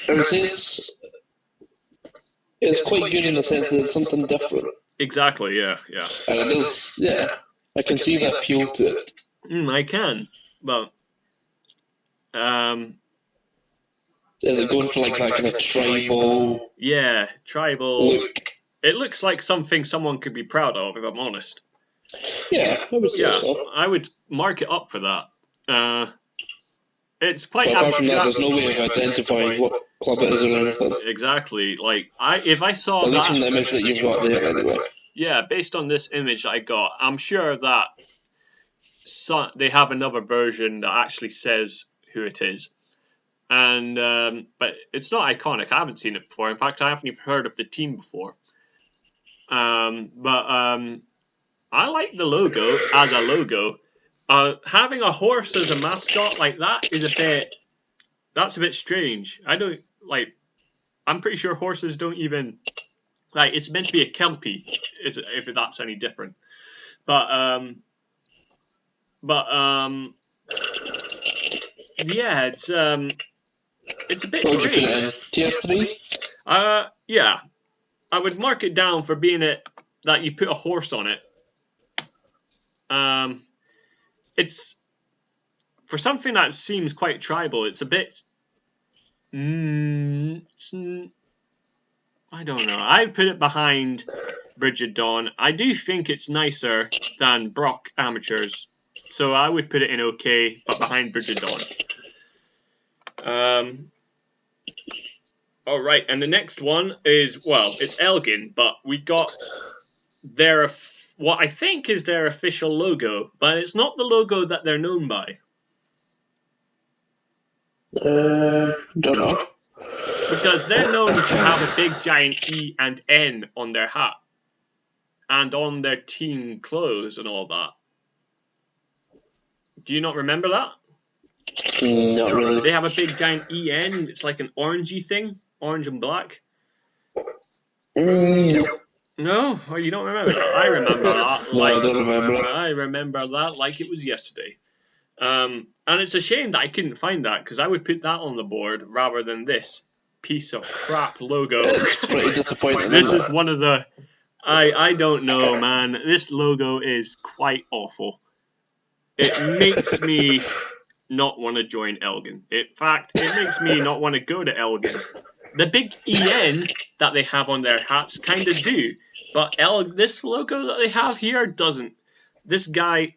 I would say it's quite good in the sense that it's something different. Exactly, yeah. And it is, yeah. I can see the appeal to it. I can, but is it going for like that kind of tribal? Yeah, tribal look? It looks like something someone could be proud of, if I'm honest. Yeah, I would say so. I would mark it up for that. It's quite abstract. From that, there's no way of identifying what club it is or anything. Exactly. Like if I saw at least from the image that you've got there, anyway. Yeah, based on this image that I got, I'm sure that they have another version that actually says who it is. And but it's not iconic. I haven't seen it before. In fact, I haven't even heard of the team before. I like the logo as a logo. Having a horse as a mascot like that is that's a bit strange. I don't like. I'm pretty sure horses don't even like. It's meant to be a kelpie, if that's any different. But yeah, it's a bit strange. Tier 3? Yeah. I would mark it down for being that you put a horse on it. It's for something that seems quite tribal. It's a bit. I don't know. I'd put it behind Bridge of Dawn. I do think it's nicer than Brock Amateurs, so I would put it in okay, but behind Bridge of Dawn. All right, and the next one is, well, it's Elgin, but we got what I think is their official logo, but it's not the logo that they're known by. Don't know. Because they're known to have a big giant E and N on their hat, and on their team clothes and all that. Do you not remember that? Not really. They have a big giant EN. It's like an orangey thing. Orange and black? No. No? Oh, you don't remember that? I remember that. No, I don't remember. I remember that like it was yesterday. And it's a shame that I couldn't find that, because I would put that on the board rather than this piece of crap logo. It's pretty disappointing. This is one of the... I don't know, man. This logo is quite awful. It makes me not want to join Elgin. In fact, it makes me not want to go to Elgin. The big EN that they have on their hats kind of do, but this logo that they have here doesn't. This guy,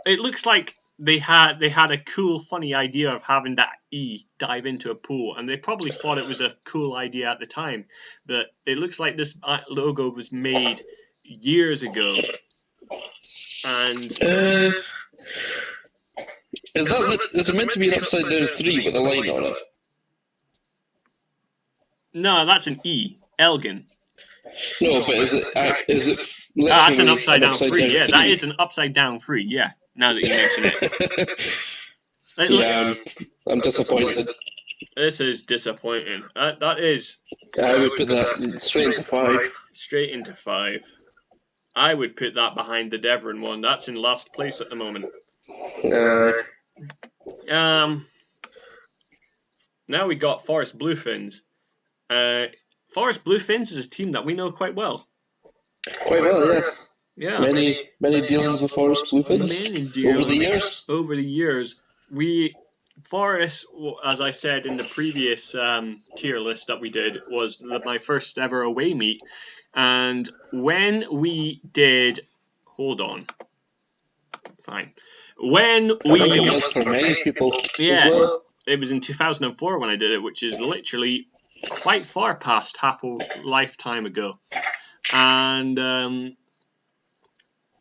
it looks like they had a cool, funny idea of having that E dive into a pool, and they probably thought it was a cool idea at the time. But it looks like this logo was made years ago, and is it meant to be an upside down 3 with a line on it? No, that's an E, Elgin. No, but is it literally that's an upside down 3. Down yeah, 3? That is an upside down 3. Yeah, now that you mention it. Yeah, I'm disappointed. This is disappointing. That is. I would put that straight into 5. Straight into 5. I would put that behind the Devon one. That's in last place at the moment. Now we got Forest Bluefins. Forest Bluefins is a team that we know quite well. Quite well, yes. Yeah. Many dealings with Forest Bluefins over the years. Forest, as I said in the previous tier list that we did, was my first ever away meet. And when we did... Hold on. Fine. When we... I think it was for many people. Yeah, well. It was in 2004 when I did it, which is literally quite far past half a lifetime ago. And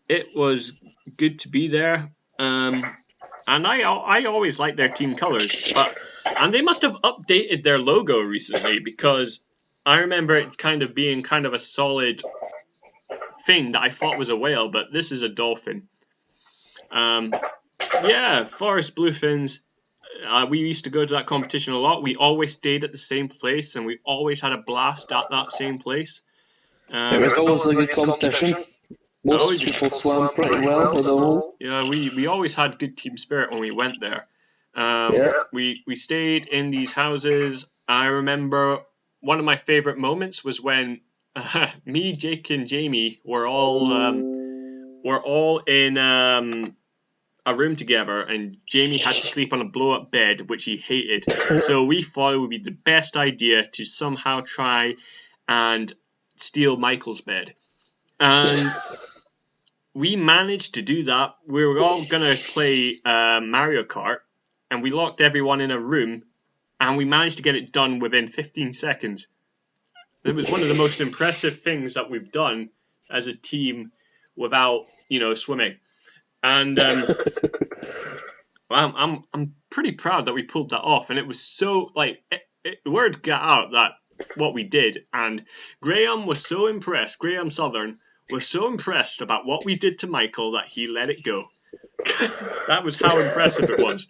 it was good to be there. And I always liked their team colours. And they must have updated their logo recently, because I remember it kind of being kind of a solid thing that I thought was a whale, but this is a dolphin. Yeah, Forest Bluefins. We used to go to that competition a lot. We always stayed at the same place, and we always had a blast at that same place. It was always a good competition. Most people swam pretty well as a whole. Yeah, we always had good team spirit when we went there. We stayed in these houses. I remember one of my favourite moments was when me, Jake, and Jamie were all in a room together, and Jamie had to sleep on a blow-up bed, which he hated. So we thought it would be the best idea to somehow try and steal Michael's bed. And we managed to do that. We were all going to play Mario Kart, and we locked everyone in a room, and we managed to get it done within 15 seconds. It was one of the most impressive things that we've done as a team without, swimming. And I'm pretty proud that we pulled that off. And it was so, the word got out that what we did. And Graham was so impressed, Graham Southern was so impressed about what we did to Michael that he let it go. That was how impressive it was.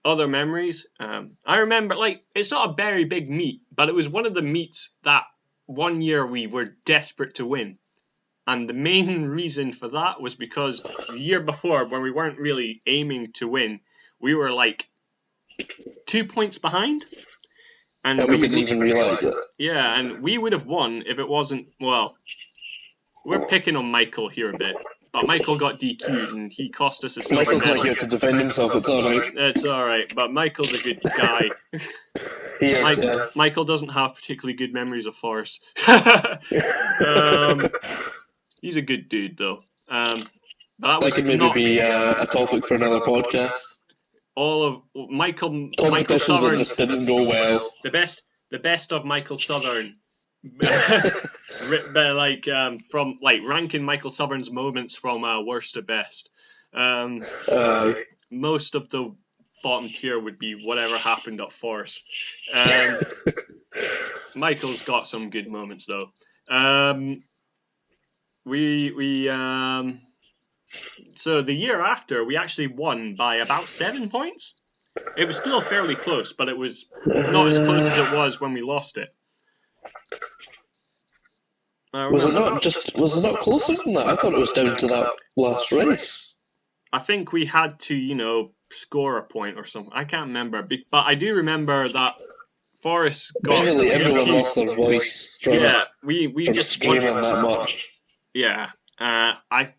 Other memories. I remember, it's not a very big meet, but it was one of the meets that one year we were desperate to win. And the main reason for that was because the year before, when we weren't really aiming to win, we were 2 points behind. And we didn't even realise it. Yeah, and we would have won if it wasn't, we're picking on Michael here a bit. But Michael got DQ'd, and he cost us a silver medal. Michael's not here to defend himself, it's alright. It's alright, but Michael's a good guy. He is, Michael doesn't have particularly good memories of Forest. He's a good dude, though. That could maybe be a topic for another podcast. All of Michael Southern just didn't go well. The best of Michael Southern. From ranking Michael Southern's moments from worst to best. Most of the bottom tier would be whatever happened at Force. Michael's got some good moments though. So the year after, we actually won by about 7 points. It was still fairly close, but it was not as close as it was when we lost it. Was it not closer than that? I thought it was down to that last race. I think we had to, score a point or something. I can't remember, but I do remember that Forest got. Basically, everyone lost their voice. We just screaming that much. Yeah,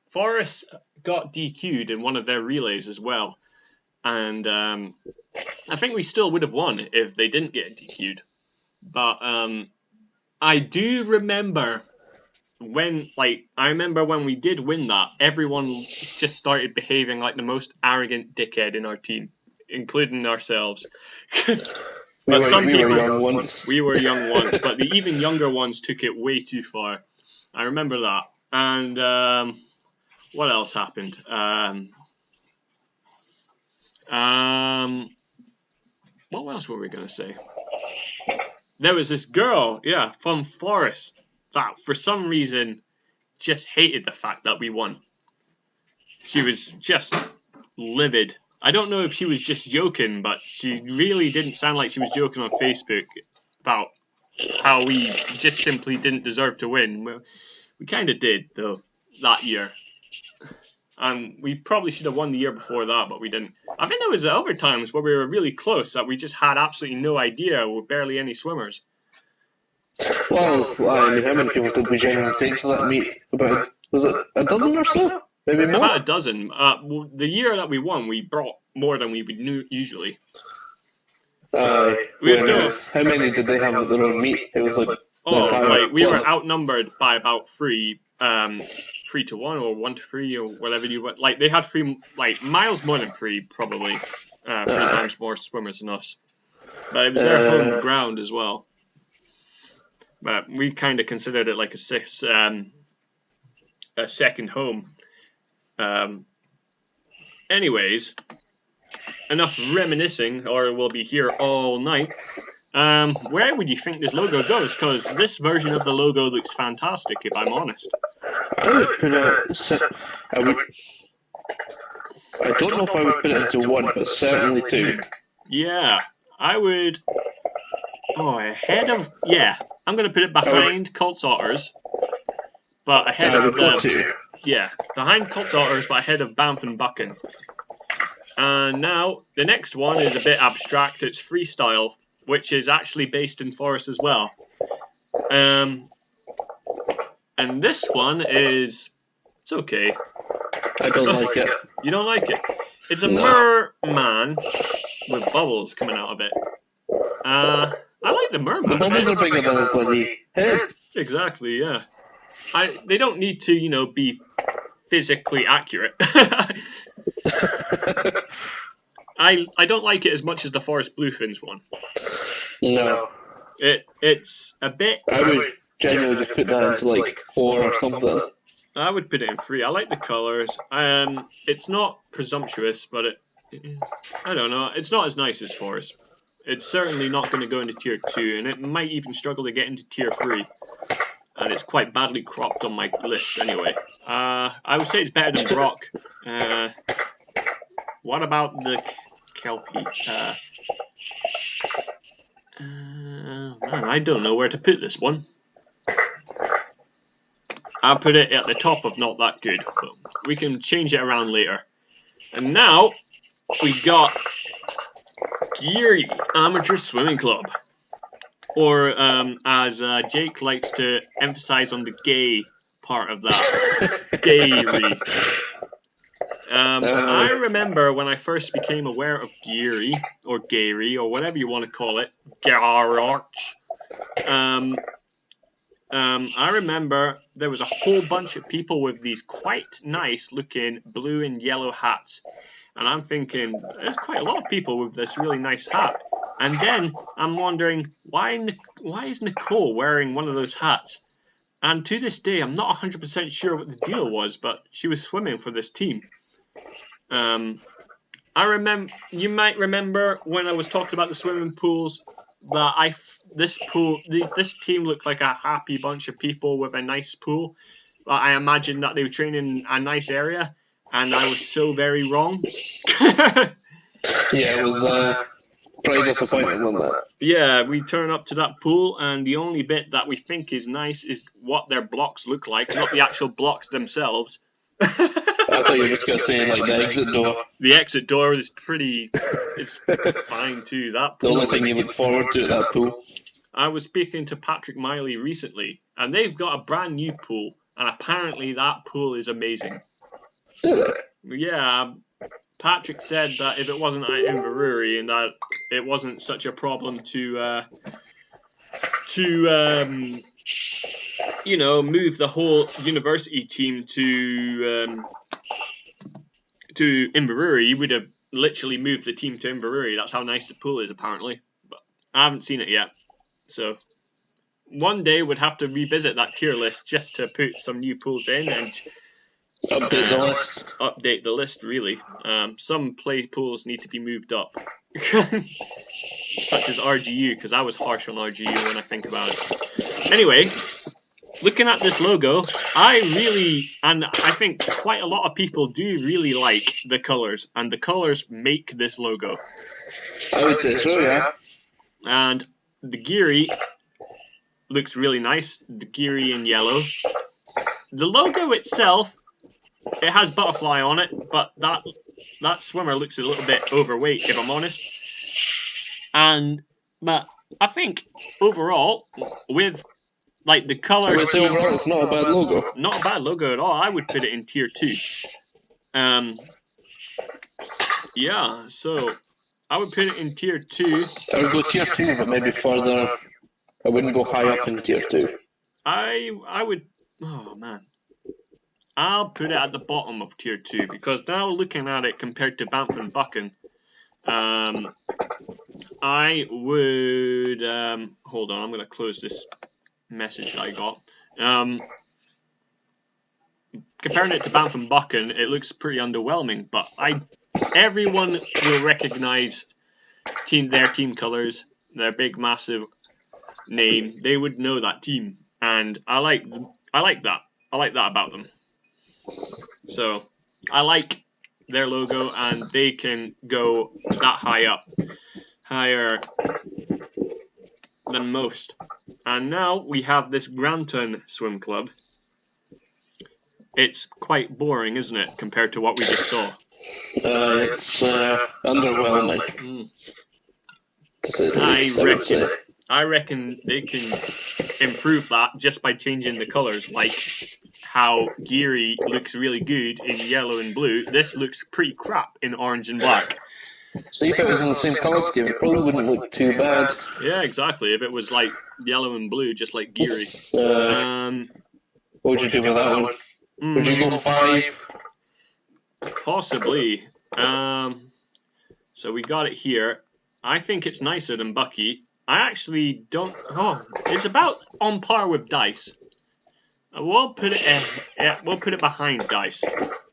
Forest got DQ'd in one of their relays as well, and I think we still would have won if they didn't get DQ'd. But I do remember I remember when we did win that, everyone just started behaving like the most arrogant dickhead in our team, including ourselves. But we were young once. We were young once, but the even younger ones took it way too far. I remember that. And what else happened? What else were we going to say? There was this girl, from Forest, that for some reason just hated the fact that we won. She was just livid. I don't know if she was just joking, but she really didn't sound like she was joking on Facebook about how we just simply didn't deserve to win. We kind of did, though, that year. And we probably should have won the year before that, but we didn't. I think there was other times where we were really close that we just had absolutely no idea. We were barely any swimmers. Well, I mean, how many people did we generally take to that meet? Was it a dozen or so? Maybe more? About a dozen. The year that we won, we brought more than we would usually. How many did they have at their own meet? It was we were outnumbered by about 3 to 1 or 1 to 3 or whatever you want. Like, they had 3, miles more than 3, probably. 3 times more swimmers than us. But it was their home ground as well. But we kind of considered it like a second home. Anyways, enough reminiscing, or we'll be here all night. Where would you think this logo goes? Because this version of the logo looks fantastic, if I'm honest. I don't know if I would put it into 1, but certainly 2. Yeah, I would. I'm going to put it behind Colts Otters, but ahead of the. Yeah, behind Colts Otters, but ahead of Banff and Buchan. And now, the next one is a bit abstract. It's freestyle, which is actually based in Forest as well. And this one is... It's okay. I don't like it. You don't like it? It's a merman with bubbles coming out of it. I like the merman. The bubbles are bigger than his bloody head. Exactly, yeah. They don't need to, be physically accurate. I don't like it as much as the Forest Bluefins one. No. It's a bit... I would generally just put that into 4 or something. I would put it in 3. I like the colours. It's not presumptuous, but I don't know. It's not as nice as Forest. It's certainly not going to go into Tier 2, and it might even struggle to get into Tier 3. And it's quite badly cropped on my list anyway. I would say it's better than Brock. What about the Kelpie? Man, I don't know where to put this one. I'll put it at the top of not that good, but we can change it around later. And now, we got Geary Amateur Swimming Club. Or, as Jake likes to emphasize on the gay part of that, Geary. I remember when I first became aware of Geary, or Gary, or whatever you want to call it, Garroch. I remember there was a whole bunch of people with these quite nice looking blue and yellow hats. And I'm thinking, there's quite a lot of people with this really nice hat. And then I'm wondering, why is Nicole wearing one of those hats? And to this day, I'm not 100% sure what the deal was, but she was swimming for this team. You might remember when I was talking about the swimming pools, that this team looked like a happy bunch of people with a nice pool. I imagined that they were training in a nice area, and I was so very wrong. Yeah, it was pretty disappointing, wasn't it? Yeah, we turn up to that pool, and the only bit that we think is nice is what their blocks look like, not the actual blocks themselves. I thought you were just going to say, the exit door. The exit door is it's fine too. That pool the only thing you look forward to at that pool. I was speaking to Patrick Miley recently, and they've got a brand new pool, and apparently that pool is amazing. Yeah, Patrick said that if it wasn't at Inverurie and that it wasn't such a problem to you know, move the whole university team to Inverurie, you would have literally moved the team to Inverurie. That's how nice the pool is, apparently. But I haven't seen it yet, so one day we'd have to revisit that tier list just to put some new pools in and update the list. Update the list, really. Some play pools need to be moved up, such as RGU, because I was harsh on RGU when I think about it. Anyway, looking at this logo, and I think quite a lot of people do really like the colours, and the colours make this logo. I would say so, yeah. And the Geary looks really nice, the Geary in yellow. The logo itself, it has butterfly on it, but that swimmer looks a little bit overweight, if I'm honest. But I think overall, with like the colour scheme, overall, it's not a bad logo. Not a bad logo at all. I would put it in tier 2. Yeah, so I would put it in tier 2. I would go tier 2, but maybe further. I wouldn't go high up in tier 2. I would. Oh man, I'll put it at the bottom of tier 2 because now looking at it compared to Banff and Buchan, I would hold on. I'm going to close this message that I got. Comparing it to Banff and Buchan, it looks pretty underwhelming. But everyone will recognise their team colours, their big massive name. They would know that team, and I like that. I like that about them. So I like their logo, and they can go that high up, higher than most. And now we have this Granton Swim Club. It's quite boring, isn't it, compared to what we just saw? It's underwhelming. I reckon they can improve that just by changing the colours, like how Geary looks really good in yellow and blue. This looks pretty crap in orange and black. See, if it was in the same colour scheme, it probably wouldn't look too bad. Yeah, exactly. If it was like yellow and blue, just like Geary. What would you do with that one? Would you go 5? Possibly. So we got it here. I think it's nicer than Bucky. I actually don't. Oh, it's about on par with Dice. We'll put it behind Dice,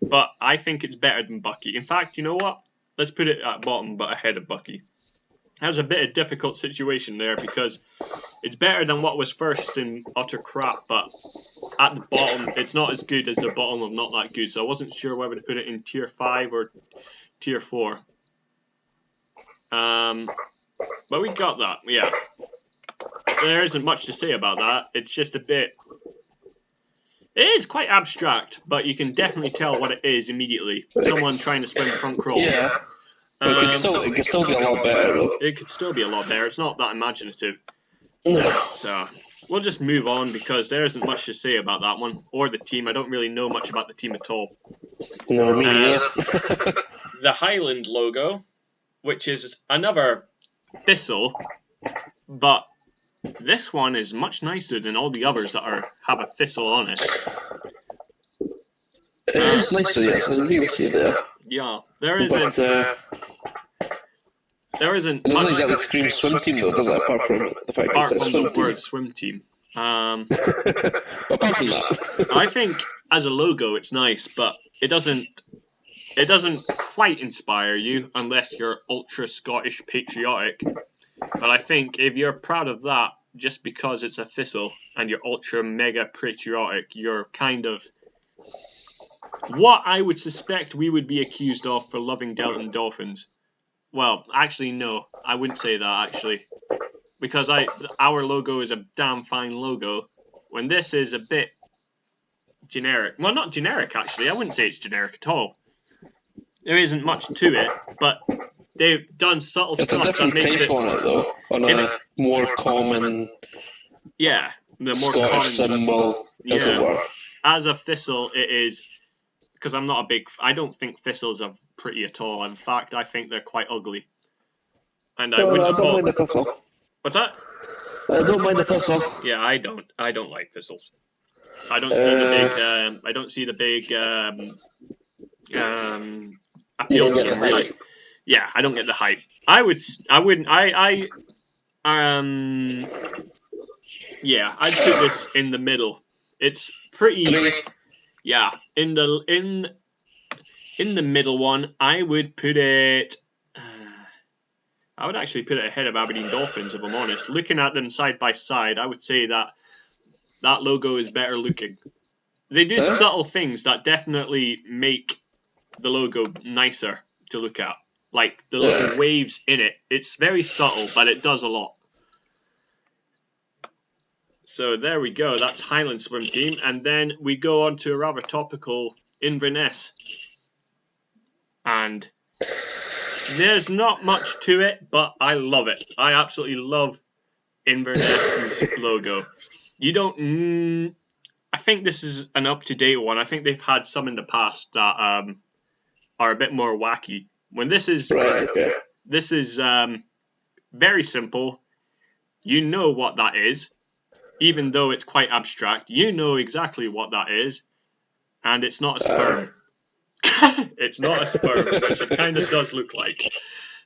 but I think it's better than Bucky. In fact, you know what? Let's put it at bottom, but ahead of Bucky. Has a bit of difficult situation there because it's better than what was first in utter crap, but at the bottom, it's not as good as the bottom of not that good. So I wasn't sure whether to put it in tier 5 or tier 4. But we got that, yeah. There isn't much to say about that. It's just a bit. It is quite abstract, but you can definitely tell what it is immediately. Someone trying to swim front crawl. Yeah. It could still be a lot better, though. It could still be a lot better. It's not that imaginative. No. So we'll just move on because there isn't much to say about that one or the team. I don't really know much about the team at all. No, me neither. The Highland logo, which is another thistle, but this one is much nicer than all the others that have a thistle on it. It is nicer, yes. I agree with you there. Yeah, there isn't. There isn't. It doesn't exactly scream swim team though, does it? Apart from the fact apart from the word swim team. Apart from that, I think as a logo it's nice, but it doesn't quite inspire you unless you're ultra Scottish patriotic. But I think if you're proud of that just because it's a thistle and you're ultra mega patriotic, you're kind of what I would suspect we would be accused of for loving Delton Dolphins. Well, actually, no, I wouldn't say that actually, because our logo is a damn fine logo. When this is a bit generic, well, not generic actually. I wouldn't say it's generic at all. There isn't much to it, but they've done subtle stuff that makes it. On it though, on a more common. Yeah, the more Scottish common symbol, as it were. As a thistle, it is. Because I'm not a big. I don't think thistles are pretty at all. In fact, I think they're quite ugly. And I wouldn't. I don't mind the thistle. What's that? I don't mind the thistle. Yeah, I don't. I don't like thistles. I don't see the big. I don't see the big appeal to them really. Yeah, I don't get the hype. I wouldn't. Yeah, I'd put this in the middle. It's pretty. Yeah, in the middle one, I would put it. I would actually put it ahead of Aberdeen Dolphins, if I'm honest. Looking at them side by side, I would say that logo is better looking. They do subtle things that definitely make the logo nicer to look at. Like the little waves in it. It's very subtle, but it does a lot. So there we go. That's Highland Swim Team. And then we go on to a rather topical Inverness. And there's not much to it, but I love it. I absolutely love Inverness's logo. You don't... I think this is an up-to-date one. I think they've had some in the past that are a bit more wacky. When this is... This is very simple. You know what that is. Even though it's quite abstract, you know exactly what that is. And it's not a sperm. It's not a sperm, which it kind of does look like.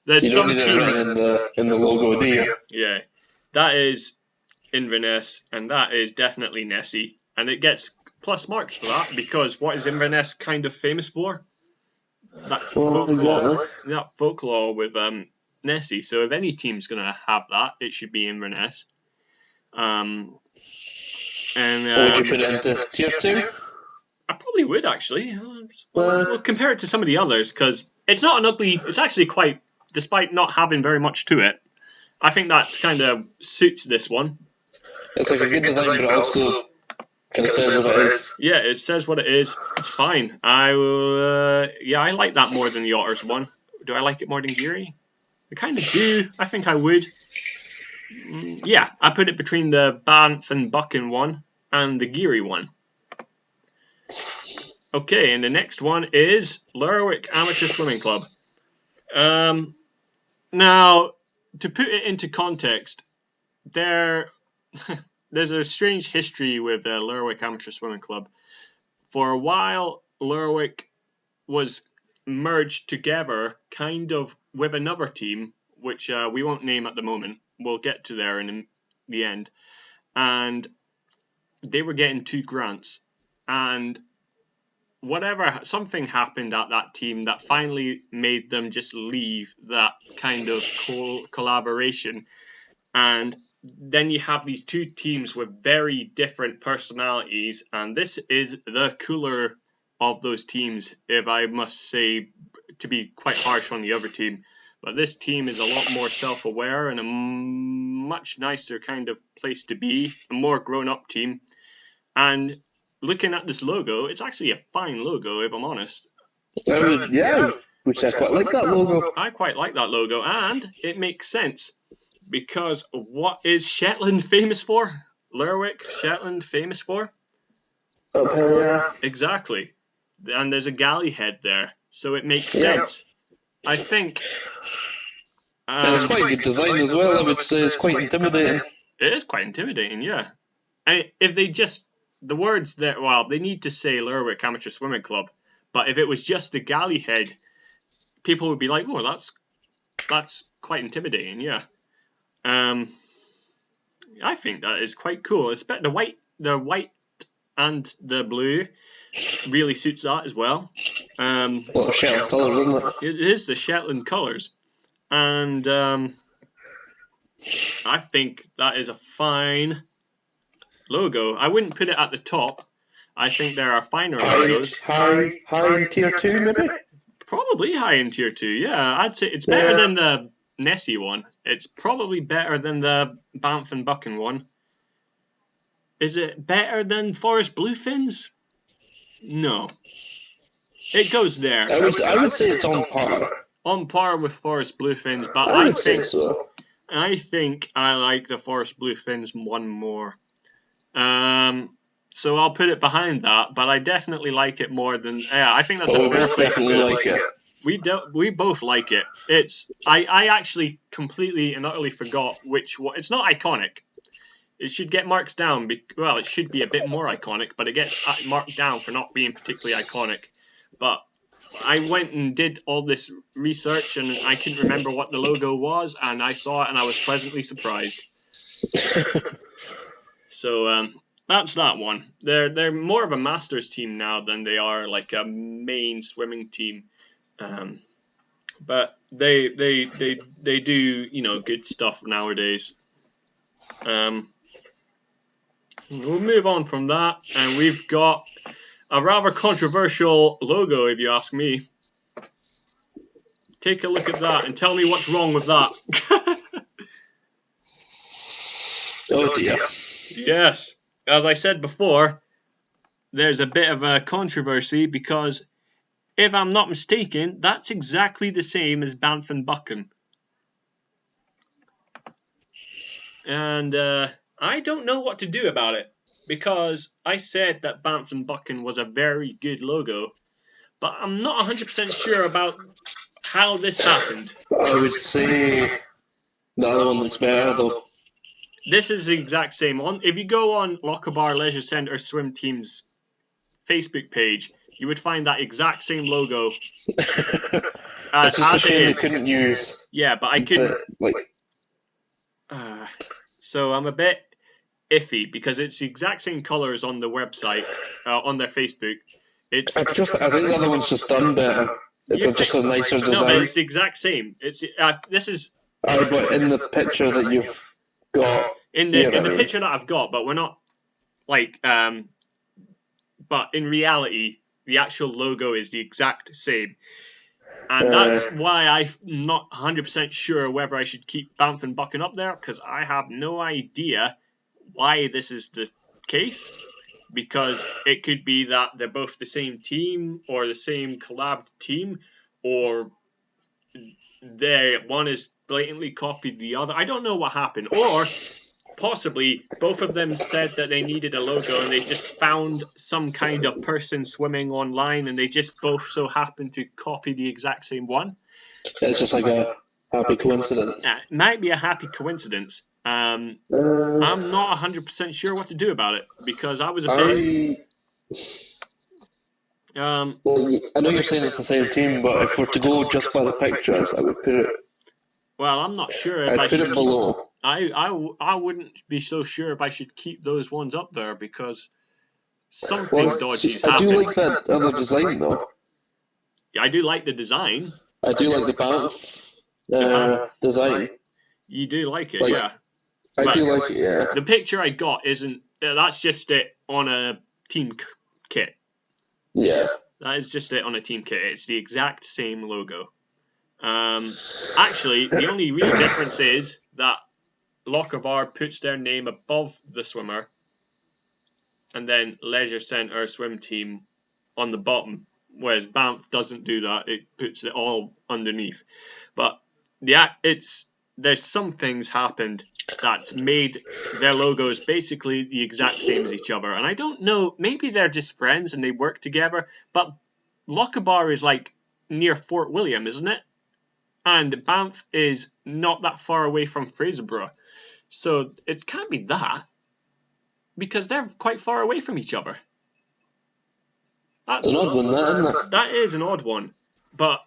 There's some teams in the logo, do you? Yeah, that is Inverness, and that is definitely Nessie, and it gets plus marks for that because what is Inverness kind of famous for? That folklore with Nessie. So if any team's gonna have that, it should be Inverness. And would you put it into tier 2? I probably would actually. We'll compare it to some of the others because it's not an ugly. It's actually quite, despite not having very much to it. I think that kind of suits this one. It's like a good design, but also kind of says what it is. Yeah, it says what it is. It's fine. I like that more than the Otters one. Do I like it more than Geary? I kind of do. I think I would. Yeah, I put it between the Banff and Buchan one and the Geary one. Okay, and the next one is Lerwick Amateur Swimming Club. Now, to put it into context, there's a strange history with Lerwick Amateur Swimming Club. For a while, Lerwick was merged together kind of with another team, which we won't name at the moment. We'll get to there in the end. And they were getting 2 grants. And something happened at that team that finally made them just leave that kind of collaboration. And then you have these 2 teams with very different personalities, and this is the cooler of those teams, if I must say, to be quite harsh on the other team. But this team is a lot more self-aware and a much nicer kind of place to be, a more grown-up team. And looking at this logo, it's actually a fine logo, if I'm honest. Which I quite like that logo. I quite like that logo, and it makes sense. Because what is Shetland famous for? Lerwick, Shetland famous for? Exactly. And there's a galley head there, so it makes sense. I think... and it's quite good design as well, I would say. It's quite intimidating. It is quite intimidating, yeah. And if they just... The words there, well, they need to say Lerwick Amateur Swimming Club, but if it was just the galley head, people would be like, oh, that's quite intimidating, yeah. I think that is quite cool. It's the white and the blue really suits that as well. Shetland colours, isn't it? It is the Shetland colours, and I think that is a fine logo. I wouldn't put it at the top. I think there are finer logos. High in tier 2, maybe? Probably high in tier 2. Yeah, I'd say it's better than the Nessie one. It's probably better than the Banff and Buchan one. Is it better than Forest Bluefins? No. It goes there. I would say it's on par. On par with Forest Bluefins, but I think so. I think I like the Forest Bluefins one more. So I'll put it behind that, but I definitely like it more than... Yeah, I think that's a fair place to put it. We both like it. I actually completely and utterly forgot which one. It's not iconic. It should get marked down. Well, it should be a bit more iconic, but it gets marked down for not being particularly iconic. But I went and did all this research, and I couldn't remember what the logo was, and I saw it, and I was pleasantly surprised. So that's that one. They're more of a masters team now than they are like a main swimming team. But they do, you know, good stuff nowadays. We'll move on from that, and we've got a rather controversial logo, if you ask me. Take a look at that and tell me what's wrong with that. Oh dear. Yes, as I said before, there's a bit of a controversy because, if I'm not mistaken, that's exactly the same as Banff and Buchan. And I don't know what to do about it, because I said that Banff and Buchan was a very good logo, but I'm not 100% sure about how this happened. I would say the other one looks better, though. This is the exact same one. If you go on Lochaber Leisure Centre Swim Team's Facebook page, you would find that exact same logo as it is. Couldn't use. Yeah, but I couldn't. So I'm a bit iffy because it's the exact same colours on the website, on their Facebook. I think the other one's just done better. It's just a nicer design. No, but it's the exact same. It's this is. But in the picture that you've got. In the picture that I've got, but we're not like. But in reality, the actual logo is the exact same. And that's why I'm not 100% sure whether I should keep Banff and Buchan up there, because I have no idea why this is the case. Because it could be that they're both the same team or the same collabed team, or one is blatantly copied the other. I don't know what happened. Or possibly both of them said that they needed a logo and they just found some kind of person swimming online and they just both so happened to copy the exact same one. It's just like a happy coincidence. It might be a happy coincidence. I'm not 100% sure what to do about it because I was a bit... Well, I know you're saying it's the same team, but if we're to go just by the pictures, I would put it... Well, I'm not sure if I should put it below. I wouldn't be so sure if I should keep those ones up there because something dodgy's happened. I do like that other design though. Yeah, I do like the design. I do like the Banff design. You do like it, yeah. I do like it, yeah. The picture I got isn't. That's just it on a team kit. Yeah. That is just it on a team kit. It's the exact same logo. Actually, the only real difference is that Lochaber puts their name above the swimmer, and then Leisure Centre Swim Team on the bottom, whereas Banff doesn't do that. It puts it all underneath. But there's some things happened that's made their logos basically the exact same as each other. And I don't know, maybe they're just friends and they work together, but Lochaber is like near Fort William, isn't it? And Banff is not that far away from Fraserburgh. So it can't be that, because they're quite far away from each other. That's an odd one, isn't it? That is an odd one. But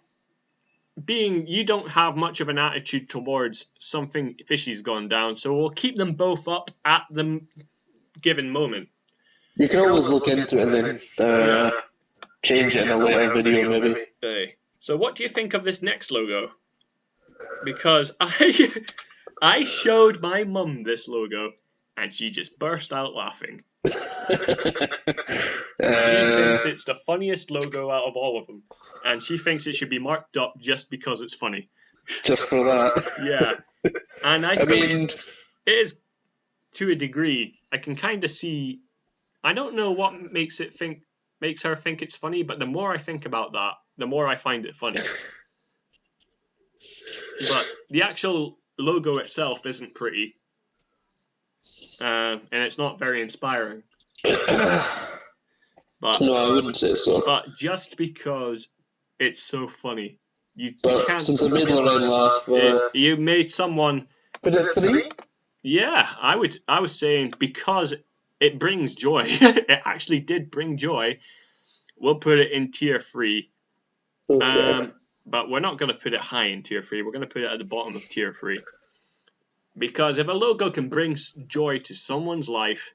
being you don't have much of an attitude towards something fishy's gone down, so we'll keep them both up at the given moment. You can always look into it and then change it in a later video, maybe. Okay. So what do you think of this next logo? Because I showed my mum this logo and she just burst out laughing. She thinks it's the funniest logo out of all of them, and she thinks it should be marked up just because it's funny. Just for that. Yeah. And I mean, it is to a degree. I can kind of see. I don't know what makes her think it's funny, but the more I think about that, the more I find it funny. But the actual logo itself isn't pretty, and it's not very inspiring. But no, I wouldn't say so. But just because it's so funny, you can't. Since I made Lorraine laugh, you made someone. Put it 3. Yeah, I was saying because it brings joy. It actually did bring joy. We'll put it in tier 3. Okay. But we're not going to put it high in tier 3. We're going to put it at the bottom of tier 3. Because if a logo can bring joy to someone's life,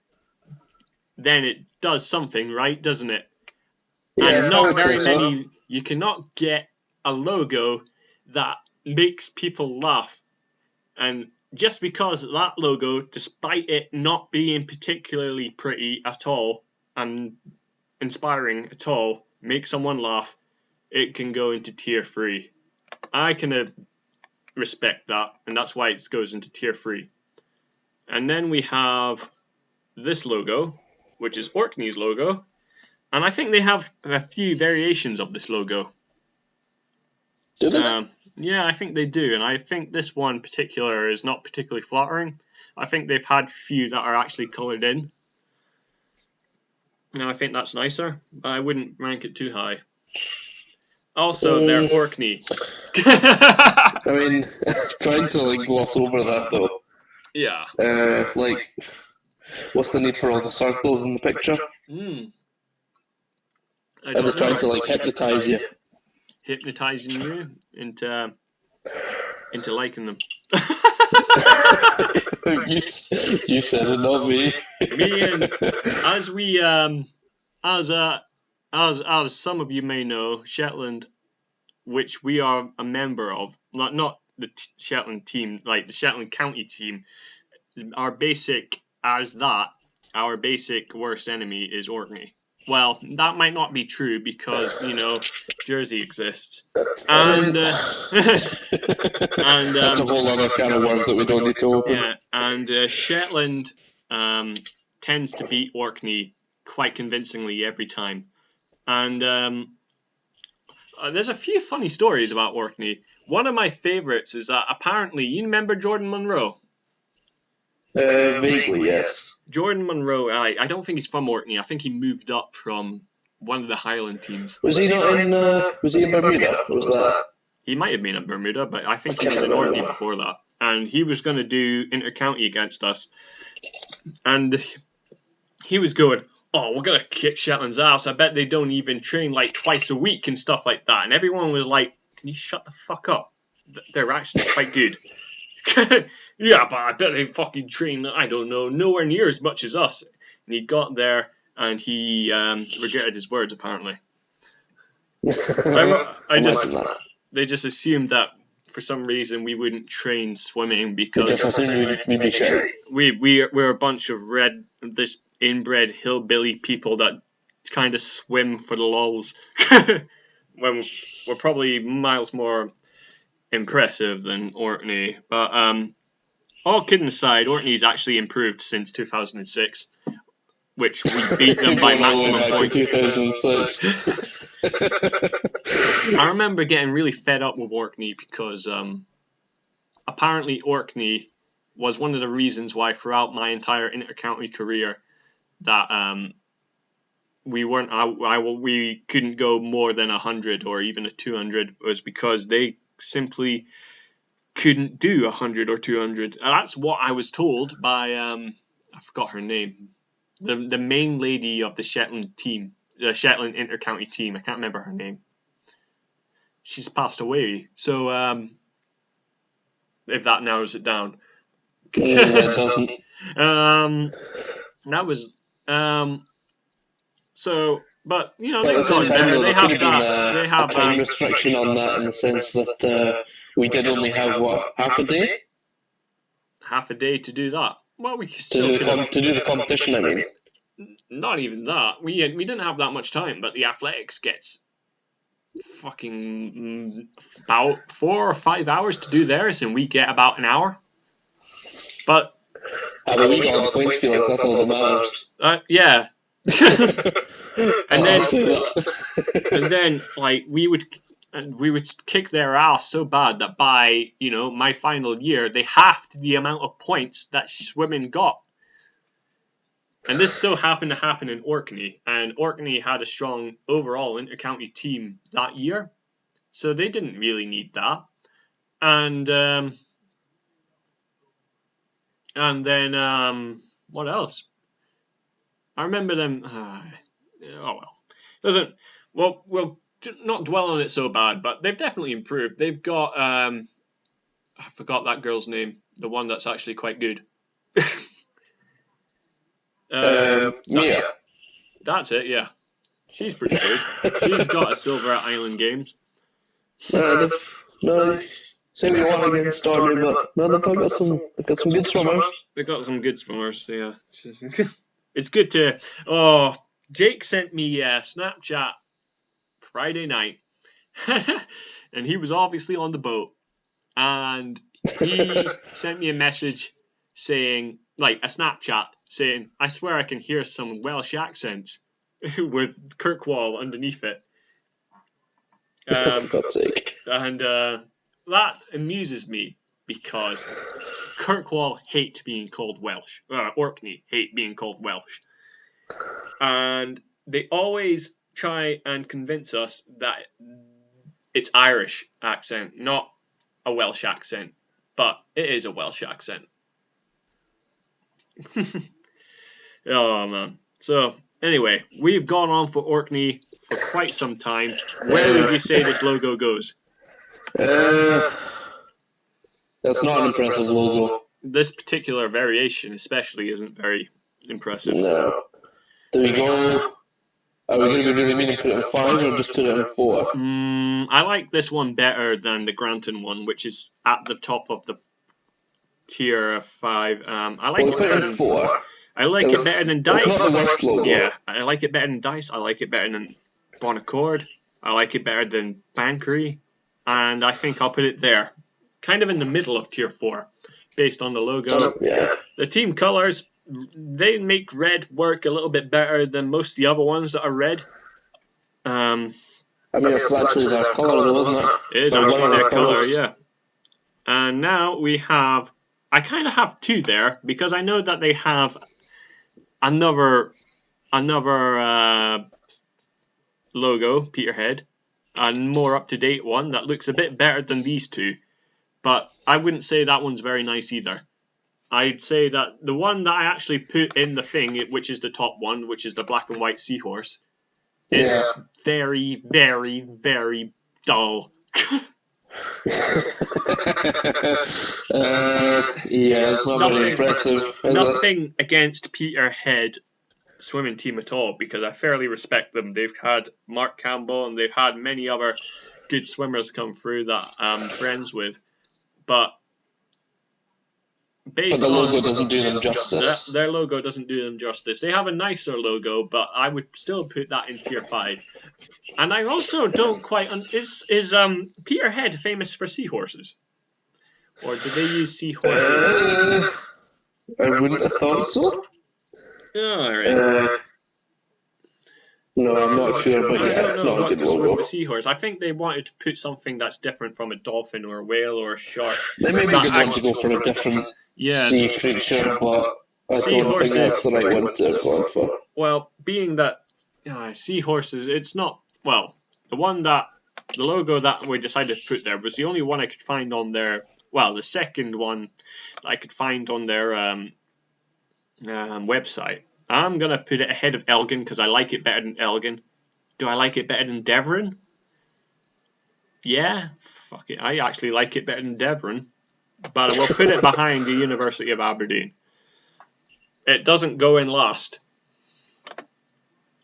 then it does something, right? Doesn't it? Yeah, And I not would say very so. many. You cannot get a logo that makes people laugh. And just because that logo, despite it not being particularly pretty at all and inspiring at all, makes someone laugh, it can go into tier 3. I can respect that, and that's why it goes into tier 3. And then we have this logo, which is Orkney's logo, and I think they have a few variations of this logo. Do they? Yeah, I think they do, and I think this one in particular is not particularly flattering. I think they've had a few that are actually coloured in, and I think that's nicer, but I wouldn't rank it too high. Also, they're Orkney. I mean, trying to like gloss over that though. Yeah. Like, what's the need for all the circles in the picture? I Are they don't trying know. to like hypnotize you? Hypnotizing you into liking them. you said it, not me. Me and as we as as some of you may know, Shetland, which we are a member of, not the Shetland team, like the Shetland County team, our basic our basic worst enemy is Orkney. Well, that might not be true because Jersey exists, and and that's a whole other can of worms that we don't need to open. yeah, and Shetland tends to beat Orkney quite convincingly every time, and there's a few funny stories about Orkney. One of my favourites is that apparently you remember Jordan Munro. Vaguely, yes. Jordan Munro, I don't think he's from Orkney. I think he moved up from one of the Highland teams. Was he not in? Was he in Bermuda? Or was that? He might have been in Bermuda, but I think he was in remember Orkney that. before that. And he was going to do inter-county against us. And he was going, oh, we're going to kick Shetland's ass. I bet they don't even train like twice a week and stuff like that. And everyone was like, can you shut the fuck up? They're actually quite good. Yeah, but I bet they fucking train, I don't know, nowhere near as much as us. And he got there and he regretted his words, apparently. They just assumed that for some reason we wouldn't train swimming because we're a bunch of this inbred hillbilly people that kind of swim for the lols. When we're probably miles more impressive than Orkney. But all kidding aside, Orkney's actually improved since 2006, which we beat them by maximum points. I remember getting really fed up with Orkney because apparently Orkney was one of the reasons why throughout my entire inter-county career that we couldn't go more than 100 or even a 200 was because they simply couldn't do 100 or 200. And that's what I was told by I forgot her name, the main lady of the Shetland team, the Shetland inter-county team. I can't remember her name. She's passed away. So if that narrows it down. It doesn't. That was so, but they've gone there. They have that. They have a time restriction on that in the sense that we did only have what, half a day. Half a day to do that. Well, we still to do the competition. I mean, not even that. We didn't have that much time, but the athletics gets fucking about 4 or 5 hours to do theirs, and we get about an hour. But we got the points deal. That's all that matters. Yeah. and then like we would kick their ass so bad that by my final year they halved the amount of points that swimming got. And this so happened to happen in Orkney, and Orkney had a strong overall inter-county team that year, so they didn't really need that. And And then what else? I remember them. Oh well, doesn't. Well, we'll not dwell on it so bad, but they've definitely improved. They've got I forgot that girl's name, the one that's actually quite good. Mia. That's it. Yeah, she's pretty good. She's got a silver at Island Games. No, same you want against Stormy, but no, they've got some good swimmers. They've got some good swimmers. Yeah, it's good to. Oh, Jake sent me a Snapchat Friday night, and he was obviously on the boat, and he sent me a message saying, like a Snapchat saying, "I swear I can hear some Welsh accents," with Kirkwall underneath it. For God's sake. And that amuses me because Kirkwall hate being called Welsh. Orkney hate being called Welsh. And they always try and convince us that it's Irish accent, not a Welsh accent. But it is a Welsh accent. Oh, man. So, anyway, we've gone on for Orkney for quite some time. Where would you say this logo goes? That's not an impressive logo. This particular variation especially isn't very impressive. No. Do we go... Are we going to be really mean and put it in 5 or just put it in 4? I like this one better than the Granton one, which is at the top of the tier 5. I like it better than 4. I like it better than Dice. Logo. Yeah, I like it better than Dice. I like it better than Bon Accord. I like it better than Bankery. And I think I'll put it there. Kind of in the middle of tier 4, based on the logo. Yeah. The team colours, they make red work a little bit better than most of the other ones that are red. I mean, it's actually their colour though, isn't it? It is actually their colour, yeah. And now we have... I kind of have 2 there, because I know that they have another logo, Peterhead, a more up-to-date one that looks a bit better than these 2. But I wouldn't say that one's very nice either. I'd say that the one that I actually put in the thing, which is the top one, which is the black and white seahorse, is very, very, very dull. It's not very impressive. Nothing against Peterhead swimming team at all, because I fairly respect them. They've had Mark Campbell and they've had many other good swimmers come through that I'm friends with. But based the logo on doesn't do them justice. Their logo doesn't do them justice. They have a nicer logo, but I would still put that in tier 5. And I also don't quite... Is Peterhead famous for seahorses? Or do they use seahorses? I wouldn't have thought so. Alright. No, I'm not sure, but yeah, it's not a good logo. With the seahorse. I think they wanted to put something that's different from a dolphin or a whale or a shark. They maybe did want to go for a different sea creature, but I don't think that's the right one to go for. Well, being that seahorses, it's not... Well, the logo that we decided to put there was the only one I could find on their... Well, the second one I could find on their website. I'm going to put it ahead of Elgin because I like it better than Elgin. Do I like it better than Devon? Yeah, fuck it. I actually like it better than Devon. But I will put it behind the University of Aberdeen. It doesn't go in last.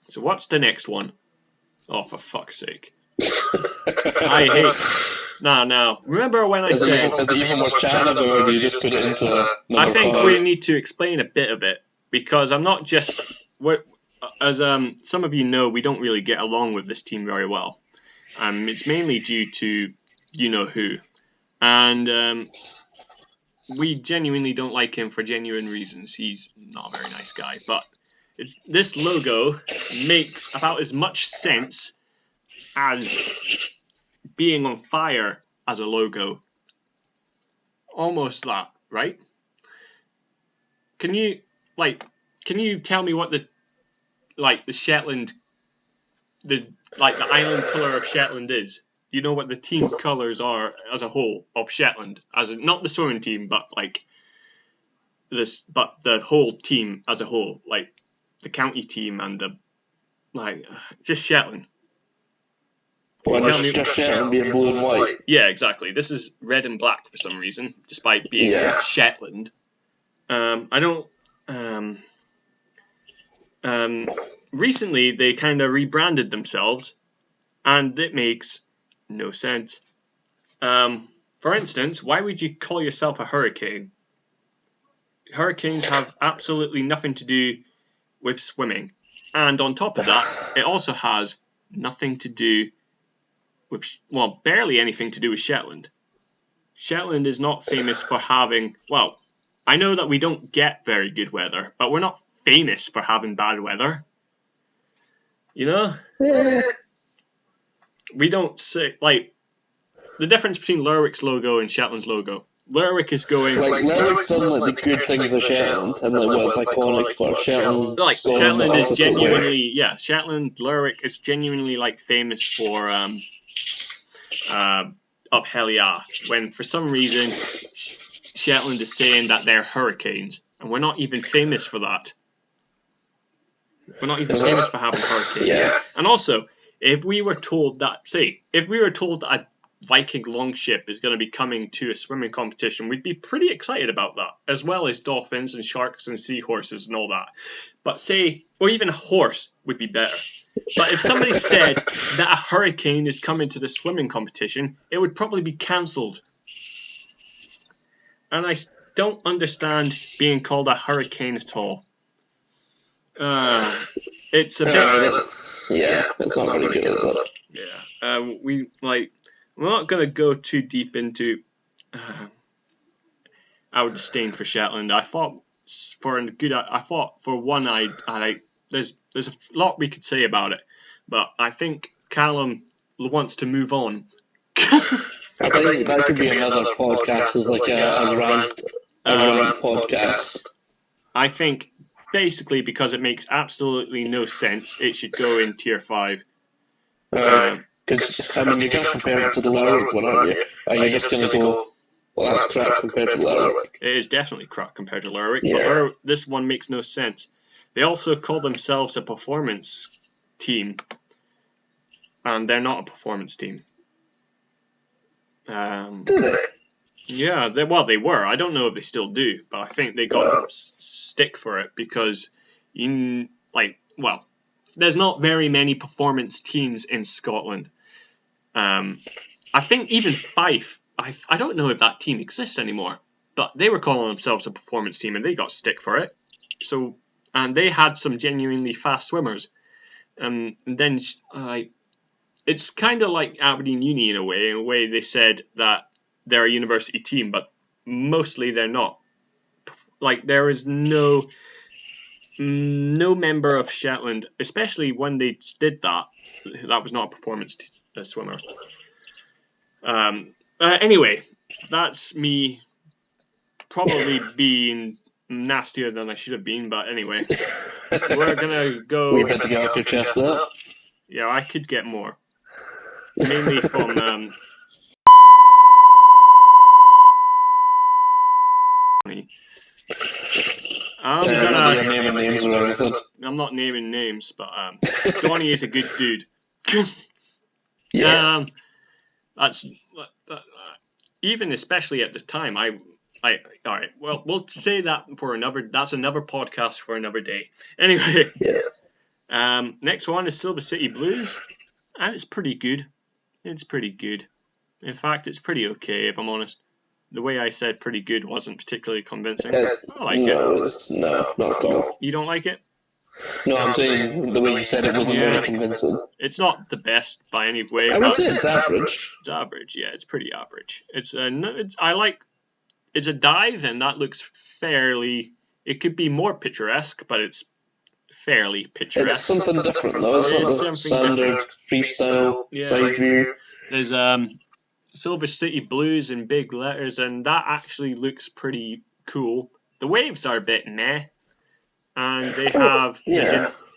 So what's the next one? Oh, for fuck's sake. I hate... No. Remember when I said... Is it even worth chatting about, or do you just put it into number I think 5? we need to explain a bit of it. Because I'm not just... As some of you know, we don't really get along with this team very well. It's mainly due to you-know-who. And we genuinely don't like him for genuine reasons. He's not a very nice guy. But this logo makes about as much sense as being on fire as a logo. Almost that, right? Can you tell me what the Shetland, the island colour of Shetland is? You know what the team colours are as a whole of Shetland, not the swimming team, but but the whole team as a whole, like the county team and just Shetland. Just Shetland being blue and white. Yeah, exactly. This is red and black for some reason, despite being Shetland. I don't. Recently, they kind of rebranded themselves, and it makes no sense. For instance, why would you call yourself a hurricane? Hurricanes have absolutely nothing to do with swimming. And on top of that, it also has nothing to do with, well, barely anything to do with Shetland. Shetland is not famous for having, well, I know that we don't get very good weather, but we're not famous for having bad weather. You know? We don't say, like, the difference between Lerwick's logo and Shetland's logo. Lerwick is going... Like, Lerwick's done, like, the good things of Shetland, and, like, what's iconic for Shetland. Like, Shetland is genuinely... Yeah, Shetland, Lerwick is genuinely, like, famous for, up Helia, when for some reason Shetland is saying that they're hurricanes, and we're not even famous for that. We're not even famous for having hurricanes. Yeah. And also, if we were told that a Viking longship is going to be coming to a swimming competition, we'd be pretty excited about that, as well as dolphins and sharks and seahorses and all that. But or even a horse would be better. But if somebody said that a hurricane is coming to the swimming competition, it would probably be cancelled. And I don't understand being called a hurricane at all. It's a bit... Yeah, it's not very good, is it? Yeah. We're not going to go too deep into our disdain for Shetland. I thought for one, there's a lot we could say about it, but I think Calum wants to move on. I think that could be another podcast, as like a rant podcast. I think basically because it makes absolutely no sense, it should go in tier 5. Because, I mean, you're going to compare it to the Lerwick one, aren't you? Are you just going to go, well, that's crap compared to Lerwick? It is definitely crap compared to Lerwick, yeah. But this one makes no sense. They also call themselves a performance team, and they're not a performance team. Do they? Yeah, they were. I don't know if they still do, but I think they got stick for it because, there's not very many performance teams in Scotland. I think even Fife, I don't know if that team exists anymore, but they were calling themselves a performance team and they got stick for it. So, and they had some genuinely fast swimmers. And then it's kind of like Aberdeen Uni in a way they said that they're a university team, but mostly they're not. Like, there is no member of Shetland, especially when they did that was not a performance swimmer. Anyway, that's me probably being nastier than I should have been, but anyway, we're gonna go. We better get off your chest there. Yeah, I could get more, mainly from I'm not naming names, but Donnie is a good dude. Yes. Even especially at the time, all right. Well, we'll say that that's another podcast for another day. Anyway, yes. Next one is Silver City Blues, and it's pretty good. It's pretty good. In fact, it's pretty okay, if I'm honest. The way I said pretty good wasn't particularly convincing. I like it. No, not at all. You don't like it? No, I'm saying the way you said it wasn't very convincing. It's not the best by any way. I would say it's average. It's average, yeah. It's pretty average. It's a dive, and that looks fairly... It could be more picturesque, but it's fairly picturesque. It's something different, though. It's not standard freestyle side view. There's Silver City Blues in big letters, and that actually looks pretty cool. The waves are a bit meh, and they have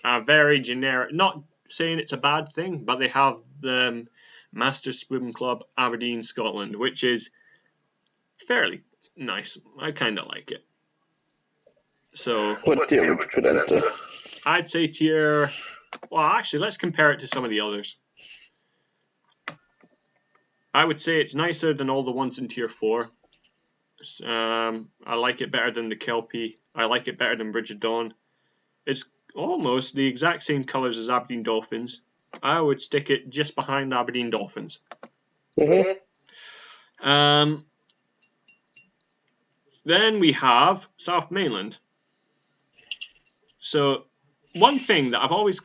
a very generic... Not saying it's a bad thing, but they have the Master Swim Club Aberdeen, Scotland, which is fairly nice. I kind of like it. So what tier would you put it into? I'd say tier. Well, actually, let's compare it to some of the others. I would say it's nicer than all the ones in tier 4. I like it better than the Kelpie. I like it better than Brigid Dawn. It's almost the exact same colours as Aberdeen Dolphins. I would stick it just behind Aberdeen Dolphins. Then we have South Mainland. So one thing that I've always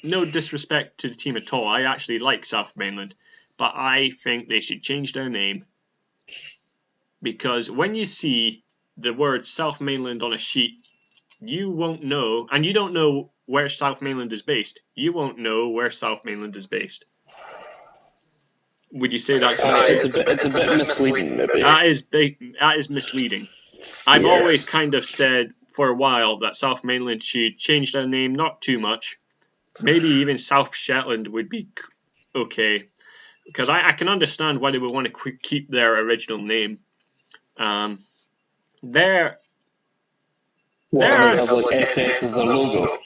no disrespect to the team at all, I actually like South Mainland, but I think they should change their name, because when you see the word South Mainland on a sheet, you won't know, and you don't know where South Mainland is based. You won't know where South Mainland is based. Would you say that's it's a bit misleading, maybe? That is misleading. I've always kind of said for a while that South Mainland should change their name, not too much. Maybe even South Shetland would be okay, because I can understand why they would want to keep their original name. There's SS is their logo.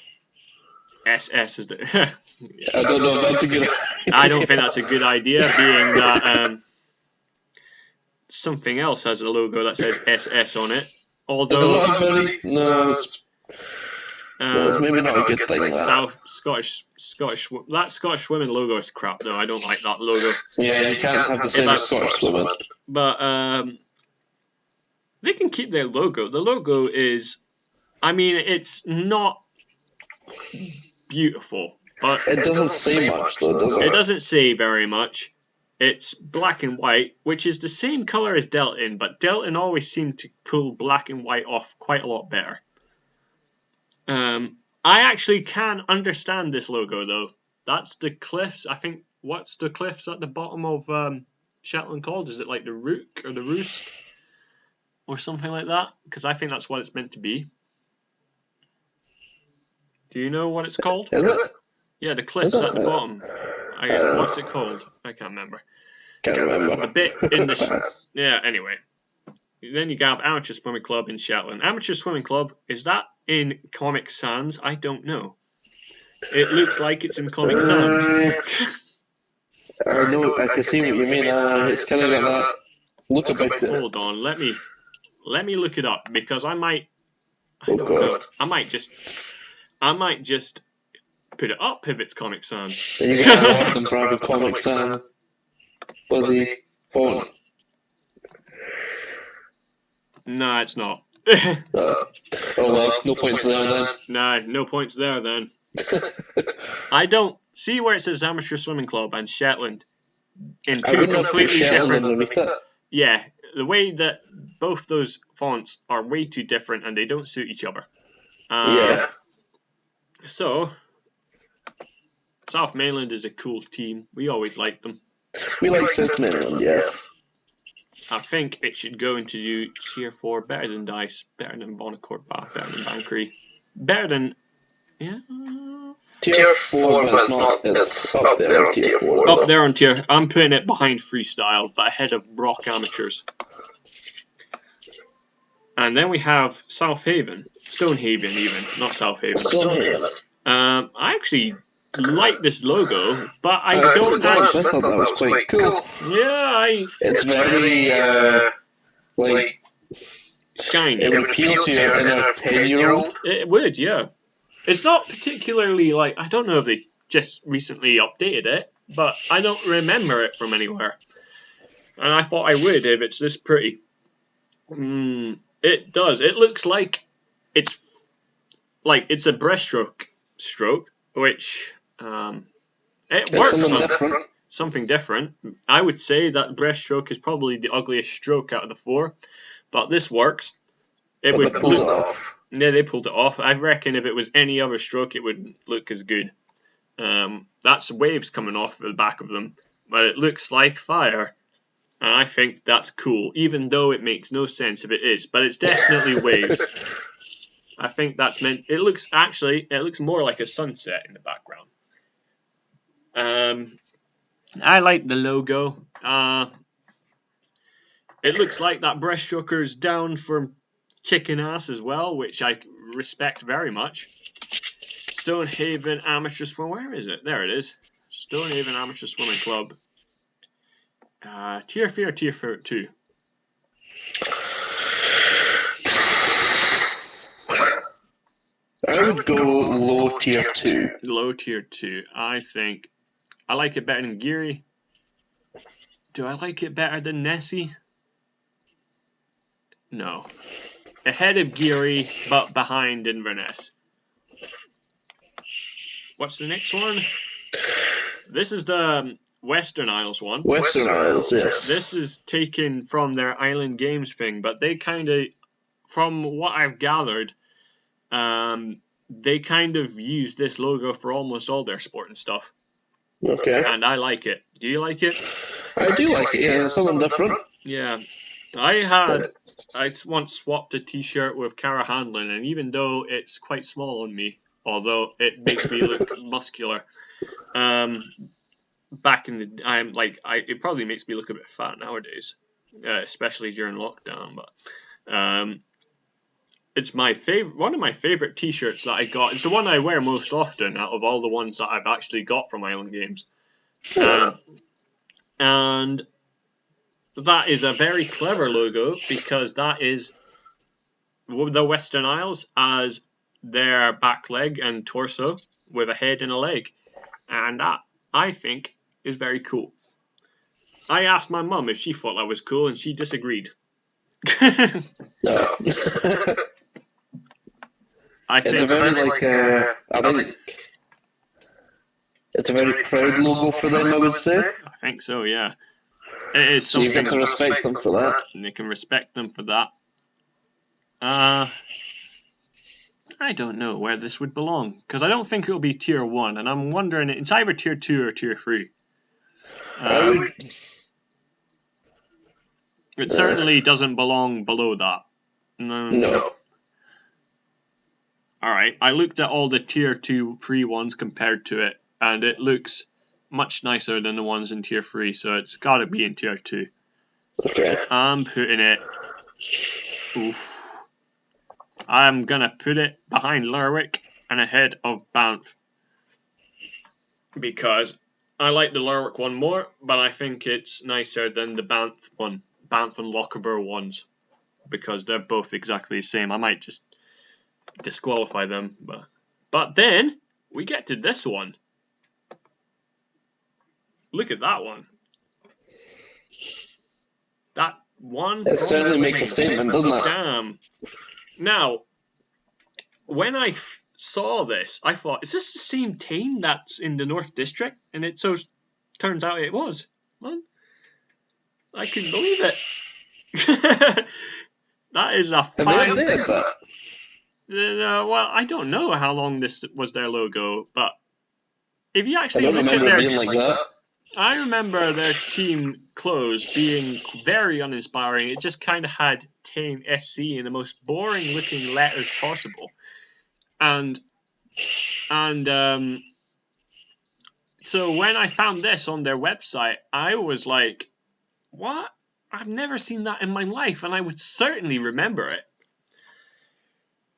SS is the. I don't know if that's a good idea. I don't think that's a good idea, being that something else has a logo that says SS on it. Although maybe not a good thing. South Scottish that Scottish women logo is crap though. I don't like that logo. Yeah, you can't have the same Scottish women. But they can keep their logo. The logo is, I mean, it's not beautiful, but it doesn't say much though, does it? It doesn't say very much. It's black and white, which is the same color as Delton, but Delton always seemed to pull black and white off quite a lot better. I actually can understand this logo though. That's the cliffs. I think, what's the cliffs at the bottom of Shetland called? Is it like the Rook or the Roost or something like that? Because I think that's what it's meant to be. Do you know what it's called? Is it? Yeah, the cliffs at the bottom. What's it called? I can't remember. The bit in the yeah. Anyway, then you have Amateur Swimming Club in Shetland. Amateur Swimming Club, is that in Comic Sans? I don't know. It looks like it's in Comic Sans. I know. I can see what you mean. It's kind of got that look about it. Hold on, let me look it up, because I might. I don't know. I might just put it up if it's Comic Sans. Then you got them private Comic Sans bloody phone. Nah, it's not. Oh well, no points there then. Nah, no points there then. I don't see where it says Amateur Swimming Club and Shetland in two completely different. Yeah, the way that both those fonts are way too different and they don't suit each other. Yeah. So, South Mainland is a cool team. We always liked them. We like South Mainland, yeah. I think it should go into tier 4, better than Dice, better than Bonnecourt Bath, better than Bankery, better than, yeah. Tier 4, but it's up there on tier 4. Up there on tier, I'm putting it behind Freestyle, but ahead of Brock Amateurs. And then we have South Haven, Stonehaven even, not South Haven. Stonehaven. I actually like this logo, but I don't actually. I thought that was quite cool. Yeah, it's very like shiny. It would appeal to your inner 10-year-old. It would, yeah. It's not particularly like, I don't know if they just recently updated it, but I don't remember it from anywhere. And I thought I would if it's this pretty. It does. It looks like it's a breaststroke stroke, which it works. Something different. I would say that breaststroke is probably the ugliest stroke out of the 4, but this works. It would look. Yeah, they pulled it off. I reckon if it was any other stroke, it wouldn't look as good. That's waves coming off the back of them, but it looks like fire. And I think that's cool, even though it makes no sense if it is, but it's definitely waves. I think that's meant. It looks more like a sunset in the background. I like the logo. It looks like that breaststroker's down for kicking ass as well, which I respect very much. Stonehaven Amateur Swim. Where is it? There it is. Stonehaven Amateur Swimming Club. Tier 3 or Tier 2? I would go low Tier 2. Low Tier 2. I think I like it better than Geary. Do I like it better than Nessie? No. Ahead of Geary, but behind Inverness. What's the next one? This is the Western Isles one. Western Isles, yes. This is taken from their Island Games thing, but they kind of, from what I've gathered, they kind of use this logo for almost all their sport and stuff. Okay. And I like it. Do you like it? I do like it, yeah, it's something different. Yeah. I once swapped a t-shirt with Cara Handlin, and even though it's quite small on me, although it makes me look muscular, back in the it probably makes me look a bit fat nowadays, especially during lockdown. But it's my favorite, one of my favorite t-shirts that I got. It's the one I wear most often out of all the ones that I've actually got from Island Games, and that is a very clever logo because that is the Western Isles as their back leg and torso with a head and a leg, and that I think is very cool. I asked my mum if she thought that was cool, and she disagreed. No. I think it's a very I think it's a very proud logo for them, I would say. I think so, yeah. It is so something. You get to respect them for that. And they can respect them for that. I don't know where this would belong, because I don't think it'll be Tier 1, and I'm wondering, it's either Tier 2 or Tier 3. It certainly doesn't belong below that. No. Alright, I looked at all the Tier 2 free ones compared to it, and it looks much nicer than the ones in Tier 3, so it's got to be in Tier 2. Okay. I'm putting it... Oof. I'm going to put it behind Lerwick and ahead of Banff. Because I like the Lerwick one more, but I think it's nicer than the Banff one. Banff and Lochaber ones. Because they're both exactly the same. I might just disqualify them. But then, we get to this one. Look at that one. That one... It certainly makes a statement, doesn't it? Damn. Now, when I saw this, I thought, is this the same team that's in the North District? And it so turns out it was. Well, I couldn't believe it. That is a fine... well, I don't know how long this was their logo, but if you actually look at their... I remember their team clothes being very uninspiring. It just kind of had Tame SC in the most boring looking letters possible. And so when I found this on their website, I was like, what? I've never seen that in my life, and I would certainly remember it.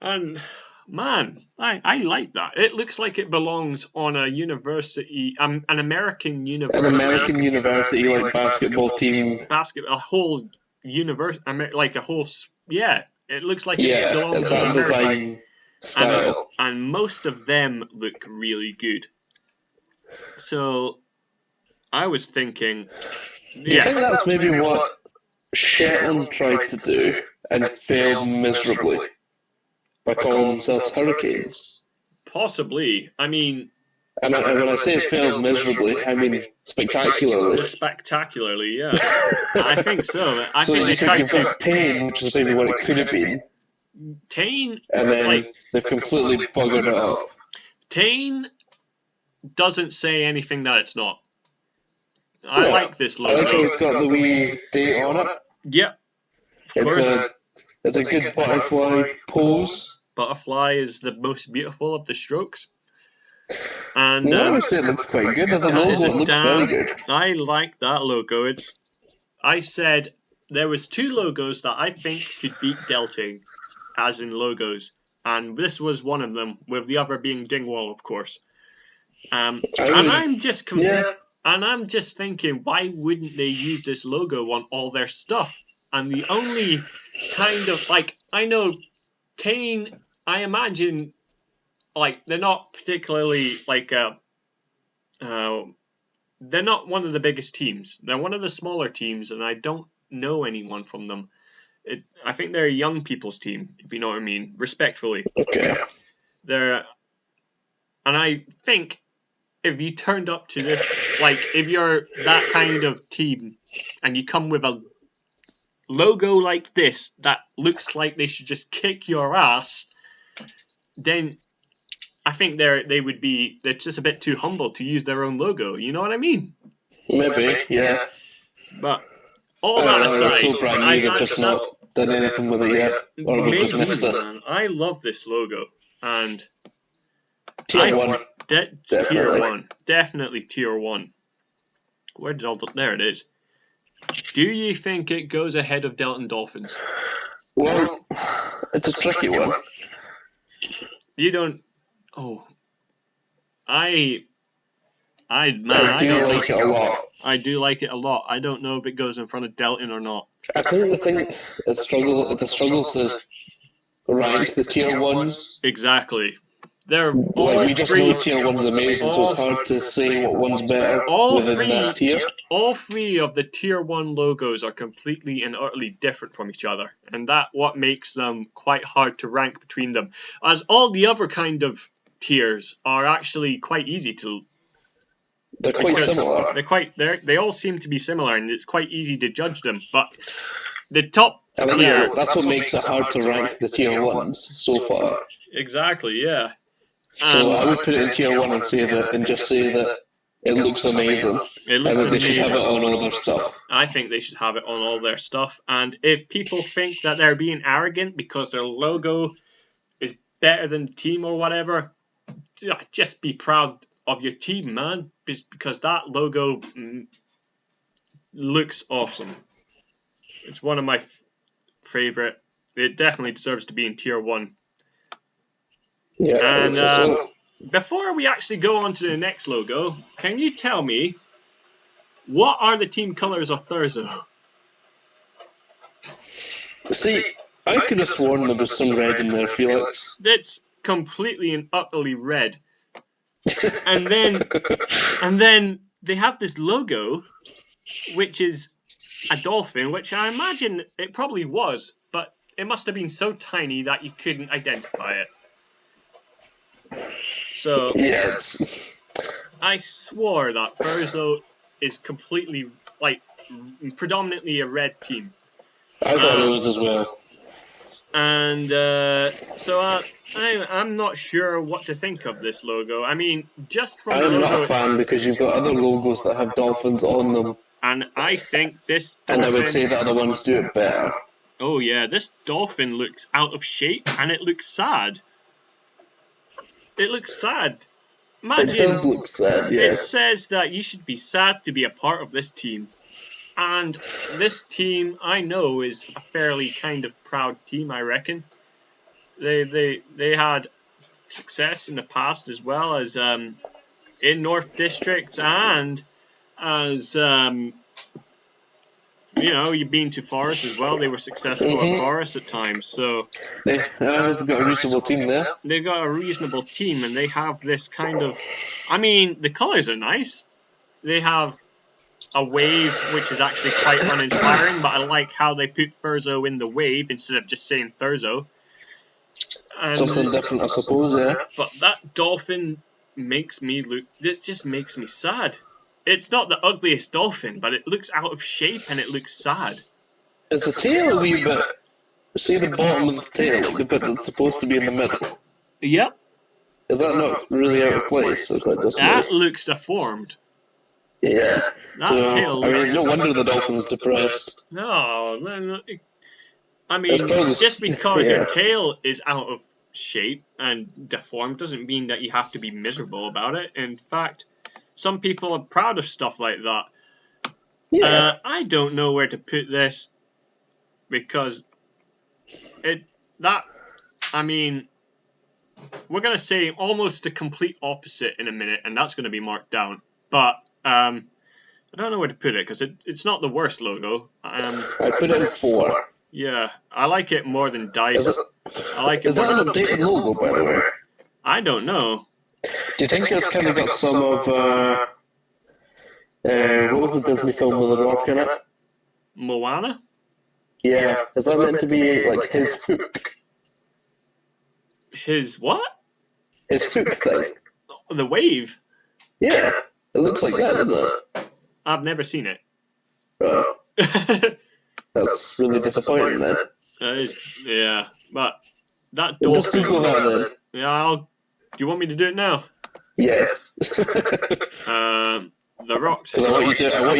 And man, I like that. It looks like it belongs on a university, an American university. An American university, like basketball team. A whole university, like a whole, yeah. It looks like it belongs on American style. And most of them look really good. So, I was thinking, I think that's maybe what Shetland tried to do and failed miserably. By calling themselves Hurricanes. Possibly. I mean... And when I say failed miserably, I mean spectacularly. Spectacularly, yeah. I think so. I think they tried to... Tane, which is maybe what it could have been. Tane... And then they've completely buggered it up. Tane doesn't say anything that it's not. I like this logo. I like it's got the wee date on it. Yep. Of course. It's a good butterfly pose. Butterfly is the most beautiful of the strokes. And I would say it looks quite good. As a logo, it looks very good. I like that logo. I said there was two logos that I think could beat Delting. as in logos, and this was one of them, with the other being Dingwall, of course. And I'm just thinking, why wouldn't they use this logo on all their stuff? And the only kind of I know Kane, I imagine they're not particularly they're not one of the biggest teams. They're one of the smaller teams, and I don't know anyone from them. I think they're a young people's team, if you know what I mean, respectfully. Okay. And I think if you turned up to this, if you're that kind of team, and you come with a logo like this that looks like they should just kick your ass, then I think they're just a bit too humble to use their own logo. You know what I mean? Maybe, yeah. But all that aside, so brand new, they've just not done anything with it yet. Or we've just missed it. Man, I love this logo, and Tier 1. Tier 1. Definitely Tier 1. Where did all there it is. Do you think it goes ahead of Delton Dolphins? Well, it's a tricky one. You don't. Oh, I don't like it a lot. I do like it a lot. I don't know if it goes in front of Delton or not. I think the thing is it's a struggle to rank the tier ones. Exactly. They're all we just know tier one's amazing, so it's hard to say what one's better within that tier. All three of the tier 1 logos are completely and utterly different from each other, and that's what makes them quite hard to rank between them. As all the other kind of tiers are actually quite easy to. They're quite similar. They all seem to be similar, and it's quite easy to judge them. But the top tier. That's what makes it hard to rank the tier 1s so far. Exactly, yeah. So I would put it in tier 1 and say that, and just say that it looks amazing. It looks amazing. They should have it on all their stuff. I think they should have it on all their stuff. And if people think that they're being arrogant because their logo is better than the team or whatever, just be proud of your team, man, because that logo looks awesome. It's one of my favorite. It definitely deserves to be in tier 1. Yeah. And before we actually go on to the next logo, can you tell me what are the team colors of Thurso? See, I could have sworn there was some red in there, Felix. It's completely and utterly red. And then they have this logo, which is a dolphin, which I imagine it probably was, but it must have been so tiny that you couldn't identify it. So yes. I swore that Thurso is completely, predominantly a red team. I thought it was as well. And so I'm not sure what to think of this logo. I mean, just from the logo... I'm not a fan because you've got other logos that have dolphins on them. And I think this dolphin... And I would say the other ones do it better. Oh yeah, this dolphin looks out of shape and it looks sad. It looks sad. Imagine, it does look sad, yeah. It says that you should be sad to be a part of this team. And this team, I know, is a fairly kind of proud team, I reckon. They had success in the past as well as in North District and as you've been to Forest as well. They were successful at Forest at times, so they've got a reasonable team there. They've got a reasonable team, and they have this kind of. I mean, the colours are nice. They have a wave, which is actually quite uninspiring, but I like how they put Thurso in the wave instead of just saying Thurso. And, something different, I suppose. Yeah. But that dolphin makes me look. It just makes me sad. It's not the ugliest dolphin, but it looks out of shape and it looks sad. Is the tail a wee bit... See the bottom of the tail, the bit that's supposed to be in the middle? Yep. Is that not really out of place? That looks deformed. Yeah. That tail looks... no wonder the dolphin's depressed. No. I mean, just because your tail is out of shape and deformed doesn't mean that you have to be miserable about it. In fact... Some people are proud of stuff like that. Yeah. I don't know where to put this because that I mean, we're going to say almost the complete opposite in a minute, and that's going to be marked down. But I don't know where to put it, because it's not the worst logo. I put it in 4. Yeah, I like it more than Dice. I like it is more that than... an updated logo, by the way? I don't know. Do you think it's kind of got some of... what was the Disney film with The Rock in it? Moana? Yeah. Is that meant to be, like, his hook? His what? His hook thing. The wave? Yeah. It looks like that, doesn't it? I've never seen it. Oh. That's really disappointing, then. That is, yeah. But that dolphin... Just Google that, then. Yeah, do you want me to do it now? Yes. The Rock's... I want you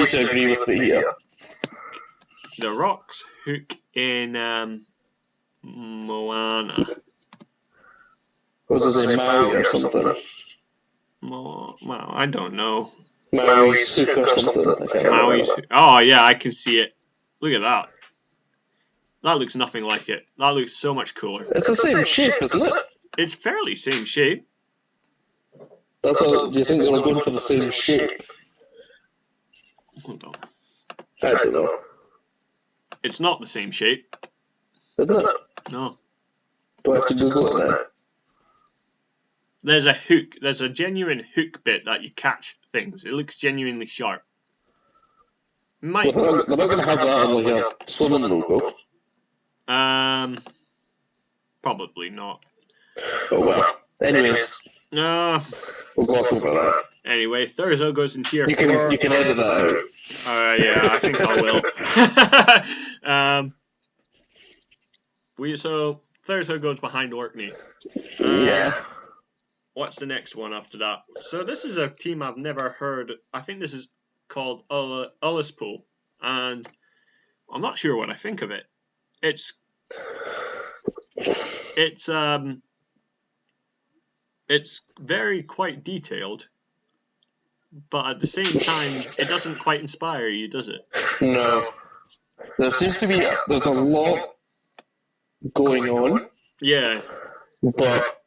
to agree with me here. The Rock's hook in Moana. What was his name, Maui or something? Wow, I don't know. Maui's hook or something. Maui's hook. Oh, yeah, I can see it. Look at that. That looks nothing like it. That looks so much cooler. It's the same shape, isn't it? It's fairly same shape. That's all. Do you think they're going for the same shape? Hold on. I don't know. It's not the same shape. Isn't it? No. Do I have to Google it now? There's a hook. There's a genuine hook bit that you catch things. It looks genuinely sharp. Well, they're not going to have that on like a swimming logo. Probably not. Oh well. Anyways. No. We'll gloss over that. Anyway, Thurzo goes in tier 4. You can edit that out. Yeah, I think I will. So Thurzo goes behind Orkney. Yeah. What's the next one after that? So this is a team I've never heard. I think this is called Ullispool, and I'm not sure what I think of it. It's very quite detailed, but at the same time, it doesn't quite inspire you, does it? No. There's a lot going on. Yeah. But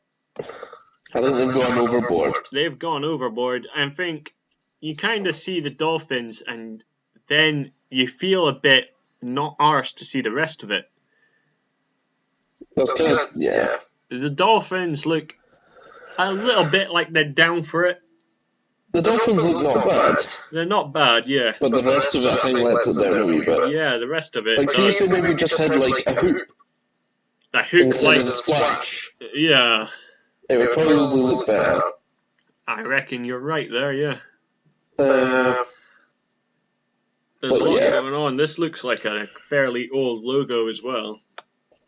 I think they've gone overboard. They've gone overboard. I think you kind of see the Dolphins, and then you feel a bit not arsed to see the rest of it. That's kind of, yeah. The Dolphins look a little bit like they're down for it. The Dolphins look not bad. They're not bad, yeah. But the rest of it, I think, lets it down a wee bit. Yeah, the rest of it. Like, see if they maybe just had, like, a hoop. A hook instead of a splash. Yeah. It would probably look better. I reckon you're right there, yeah. There's a lot going on. This looks like a fairly old logo as well.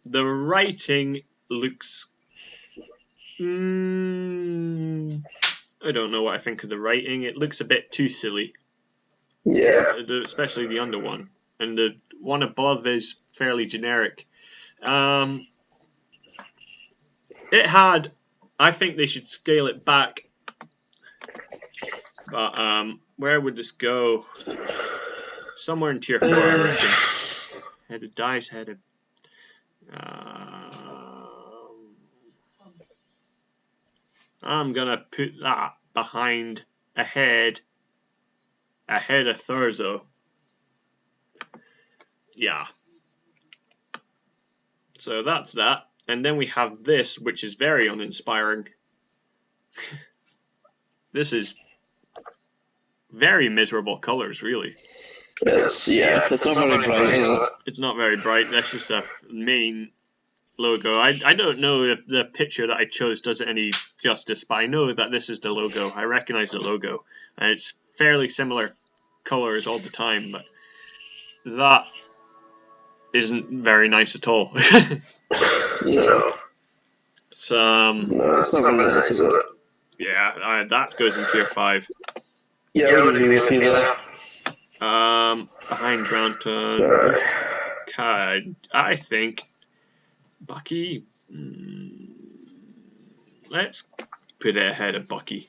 The writing looks... I don't know what I think of the writing. It looks a bit too silly. Yeah. Especially the under one. And the one above is fairly generic. I think they should scale it back. But where would this go? Somewhere in tier 4, I reckon. Headed dice, headed. I'm gonna put that behind ahead of Thurzo. Yeah. So that's that. And then we have this, which is very uninspiring. This is very miserable colors, really. It's not very bright, is it? It's not very bright. That's just a main logo. I don't know if the picture that I chose does it any justice, but I know that this is the logo. I recognize the logo. And it's fairly similar colors all the time, but that isn't very nice at all. No. No, it's not very nice, is it? Yeah, that goes in tier 5. Yeah, I would agree with you there. Behind Brownton. I think Bucky. Let's put it ahead of Bucky.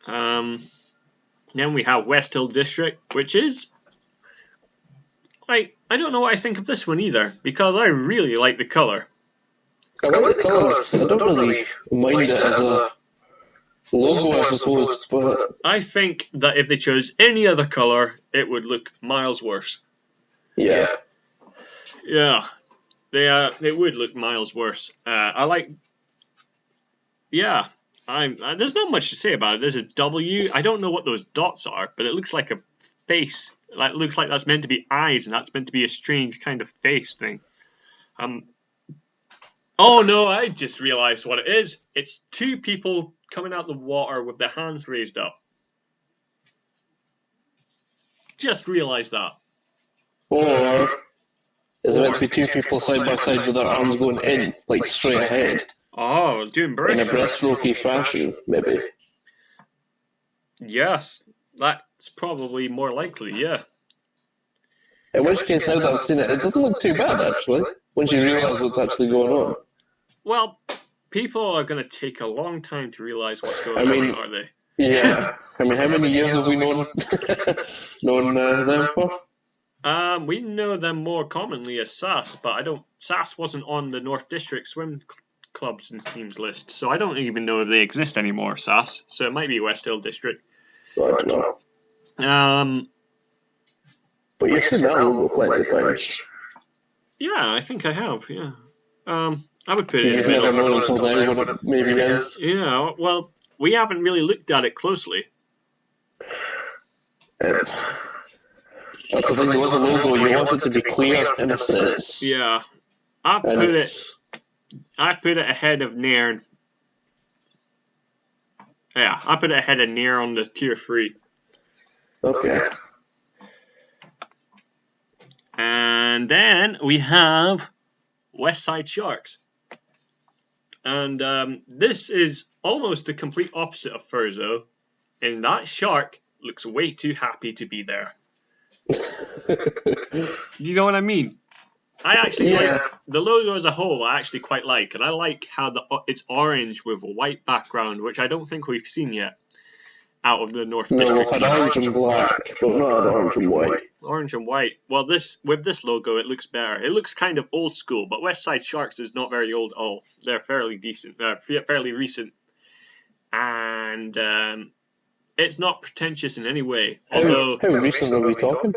Then we have West Hill District, which is I don't know what I think of this one either, because I really like the colour. I like the colours. I don't really mind it as a logo, I suppose, but I think that if they chose any other colour, it would look miles worse. Yeah. Yeah. They would look miles worse. I like. Yeah. There's not much to say about it. There's a W. I don't know what those dots are, but it looks like a face. Like looks like that's meant to be eyes, and that's meant to be a strange kind of face thing. Oh no! I just realised what it is. It's two people coming out the water with their hands raised up. Just realised that. Or is it meant to be two people side by side with their arms going in, like straight ahead? Oh, doing breaststroke. In a breaststrokey fashion, maybe. Yes, that's probably more likely, yeah. In which case, now that I've seen it, it doesn't look too bad, actually, once you realise what's actually going on. Well, people are going to take a long time to realise what's going on, are they? Yeah. I mean, how many years have we known them for? We know them more commonly as SAS, but SAS wasn't on the North District swim clubs and teams list, so I don't even know if they exist anymore, SAS. So it might be West Hill District. I don't know. But you've seen that logo plenty of times. Yeah, I think I have, yeah. I would put it in the middle. You've never known until now what it maybe is. Yeah, well, we haven't really looked at it closely. That's the thing, there was a logo, you want it to be clear in a sense. Yeah. I put it ahead of Nairn. Yeah, I put it ahead of Nairn on the tier 3. Okay. And then we have Westside Sharks. And this is almost the complete opposite of Furzo, and that shark looks way too happy to be there. You know what I mean? I actually like the logo as a whole. I actually quite like, and I like how it's orange with a white background, which I don't think we've seen yet out of the North District. No, orange and black, but not orange and white. Orange and white. Well, with this logo, it looks better. It looks kind of old school, but Westside Sharks is not very old at all. They're fairly decent. They're fairly recent, and it's not pretentious in any way. Although, how recent are we talking?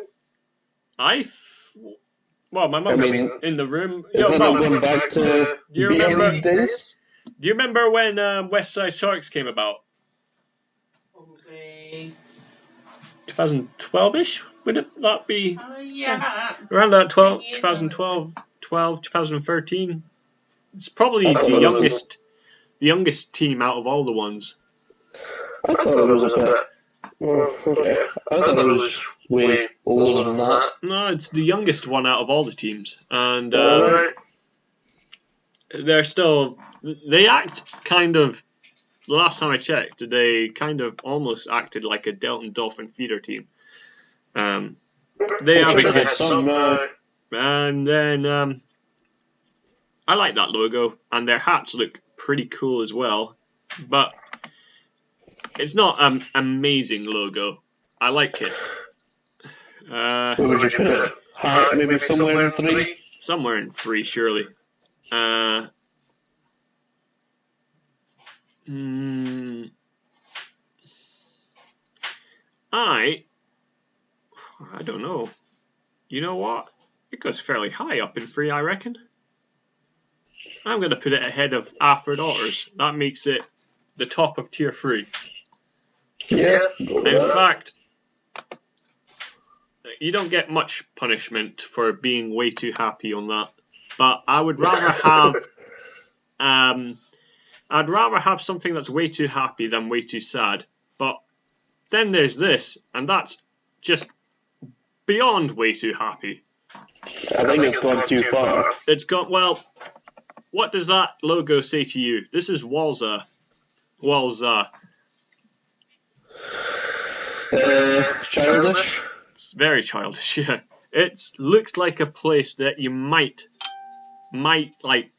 Well, my mum's in the room. Is that going back to BLE days? Do you remember when Westside Sharks came about? Probably 2012-ish? Would that be? Yeah. Around that 2012, 2013. It's probably the youngest team out of all the ones. I thought it was a bit. Okay. I thought it was way older than that. No, it's the youngest one out of all the teams, and they're still. They act kind of. The last time I checked, they kind of almost acted like a Delton Dolphin feeder team. They have a good. And then I like that logo, and their hats look pretty cool as well. But it's not an amazing logo. I like it. Where would you put it? Maybe somewhere in 3? Somewhere in 3, surely. I don't know. You know what? It goes fairly high up in 3, I reckon. I'm going to put it ahead of Alfred Otters. That makes it the top of tier 3. Yeah. In fact, you don't get much punishment for being way too happy on that. But I would rather have something that's way too happy than way too sad. But then there's this, and that's just beyond way too happy. I think it's gone too far. It's gone, well, what does that logo say to you? This is Walza. Childish? It's very childish, yeah. It looks like a place that you might like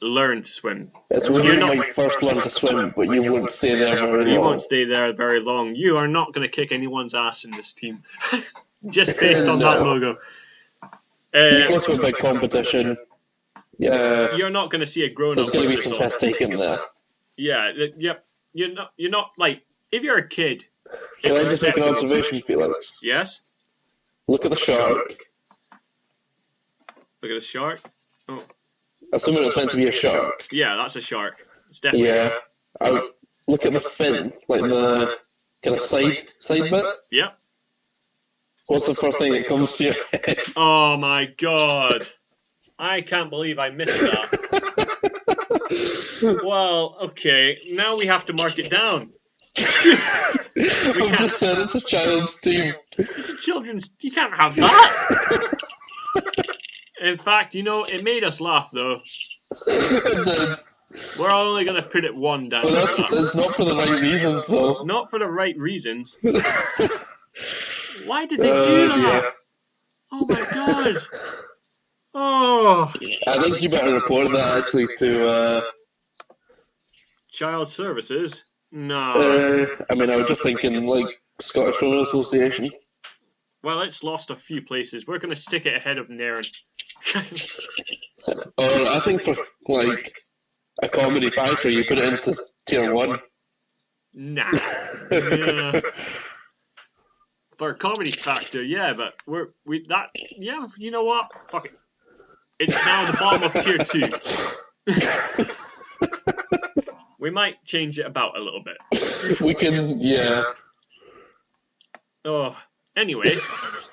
learn to swim. It's where you might first learn to swim, but you won't stay there very long. You won't stay there very long. You are not going to kick anyone's ass in this team. just based on that logo. You go to a big competition. Yeah, you're not going to see a grown-up. There's going to be some piss taken there. Yeah, yep. You're not like if you're a kid. Can I just make an observation, Felix? Yes. Look at the shark. Look at the shark. Oh. Assuming it's meant to be a shark. Yeah, that's a shark. It's definitely. Yeah. Look at the fin, like the kind of side bit. Yep. What's the first thing that comes to your head? Oh my god! I can't believe I missed that. Well, okay. Now we have to mark it down. I've just said it's a child's team. It's a children's. You can't have that. In fact, it made us laugh though. It did. We're only going to put it one down. But it's not for the right reasons, though. Not for the right reasons. Why did they do that? Yeah. Oh my god. Oh. I think you better report that actually to Child Services. No. I mean, I was just thinking like Scottish Rowing Association. Well, it's lost a few places. We're going to stick it ahead of Nairn. Or I think for like a comedy factor, you put it into tier 1. Nah. Yeah. For a comedy factor, yeah, but yeah, you know what? Fuck it. It's now the bottom of tier 2. We might change it about a little bit. We can, yeah. Oh, anyway.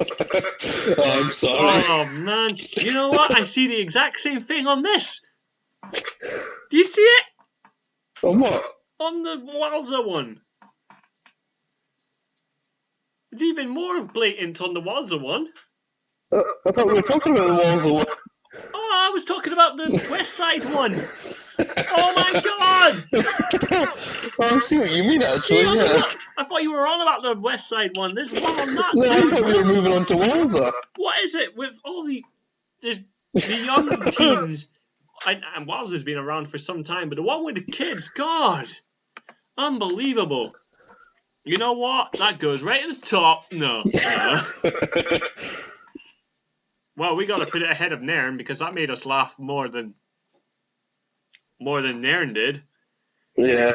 Oh, I'm sorry. Oh, man. You know what? I see the exact same thing on this. Do you see it? On what? On the Walzer one. It's even more blatant on the Walzer one. I thought we were talking about the Walzer one. Oh, I was talking about the West Side one. Oh my god! Oh, I see what you mean, actually. Yeah. I thought you were on about the West Side one. There's one on that No, too. I thought we were moving on to Walzer. What is it with all the young teens? And Walzer's been around for some time, but the one with the kids, God, unbelievable. You know what? That goes right at the top. No. Well, we got to put it ahead of Nairn because that made us laugh more than Nairn did. Yeah.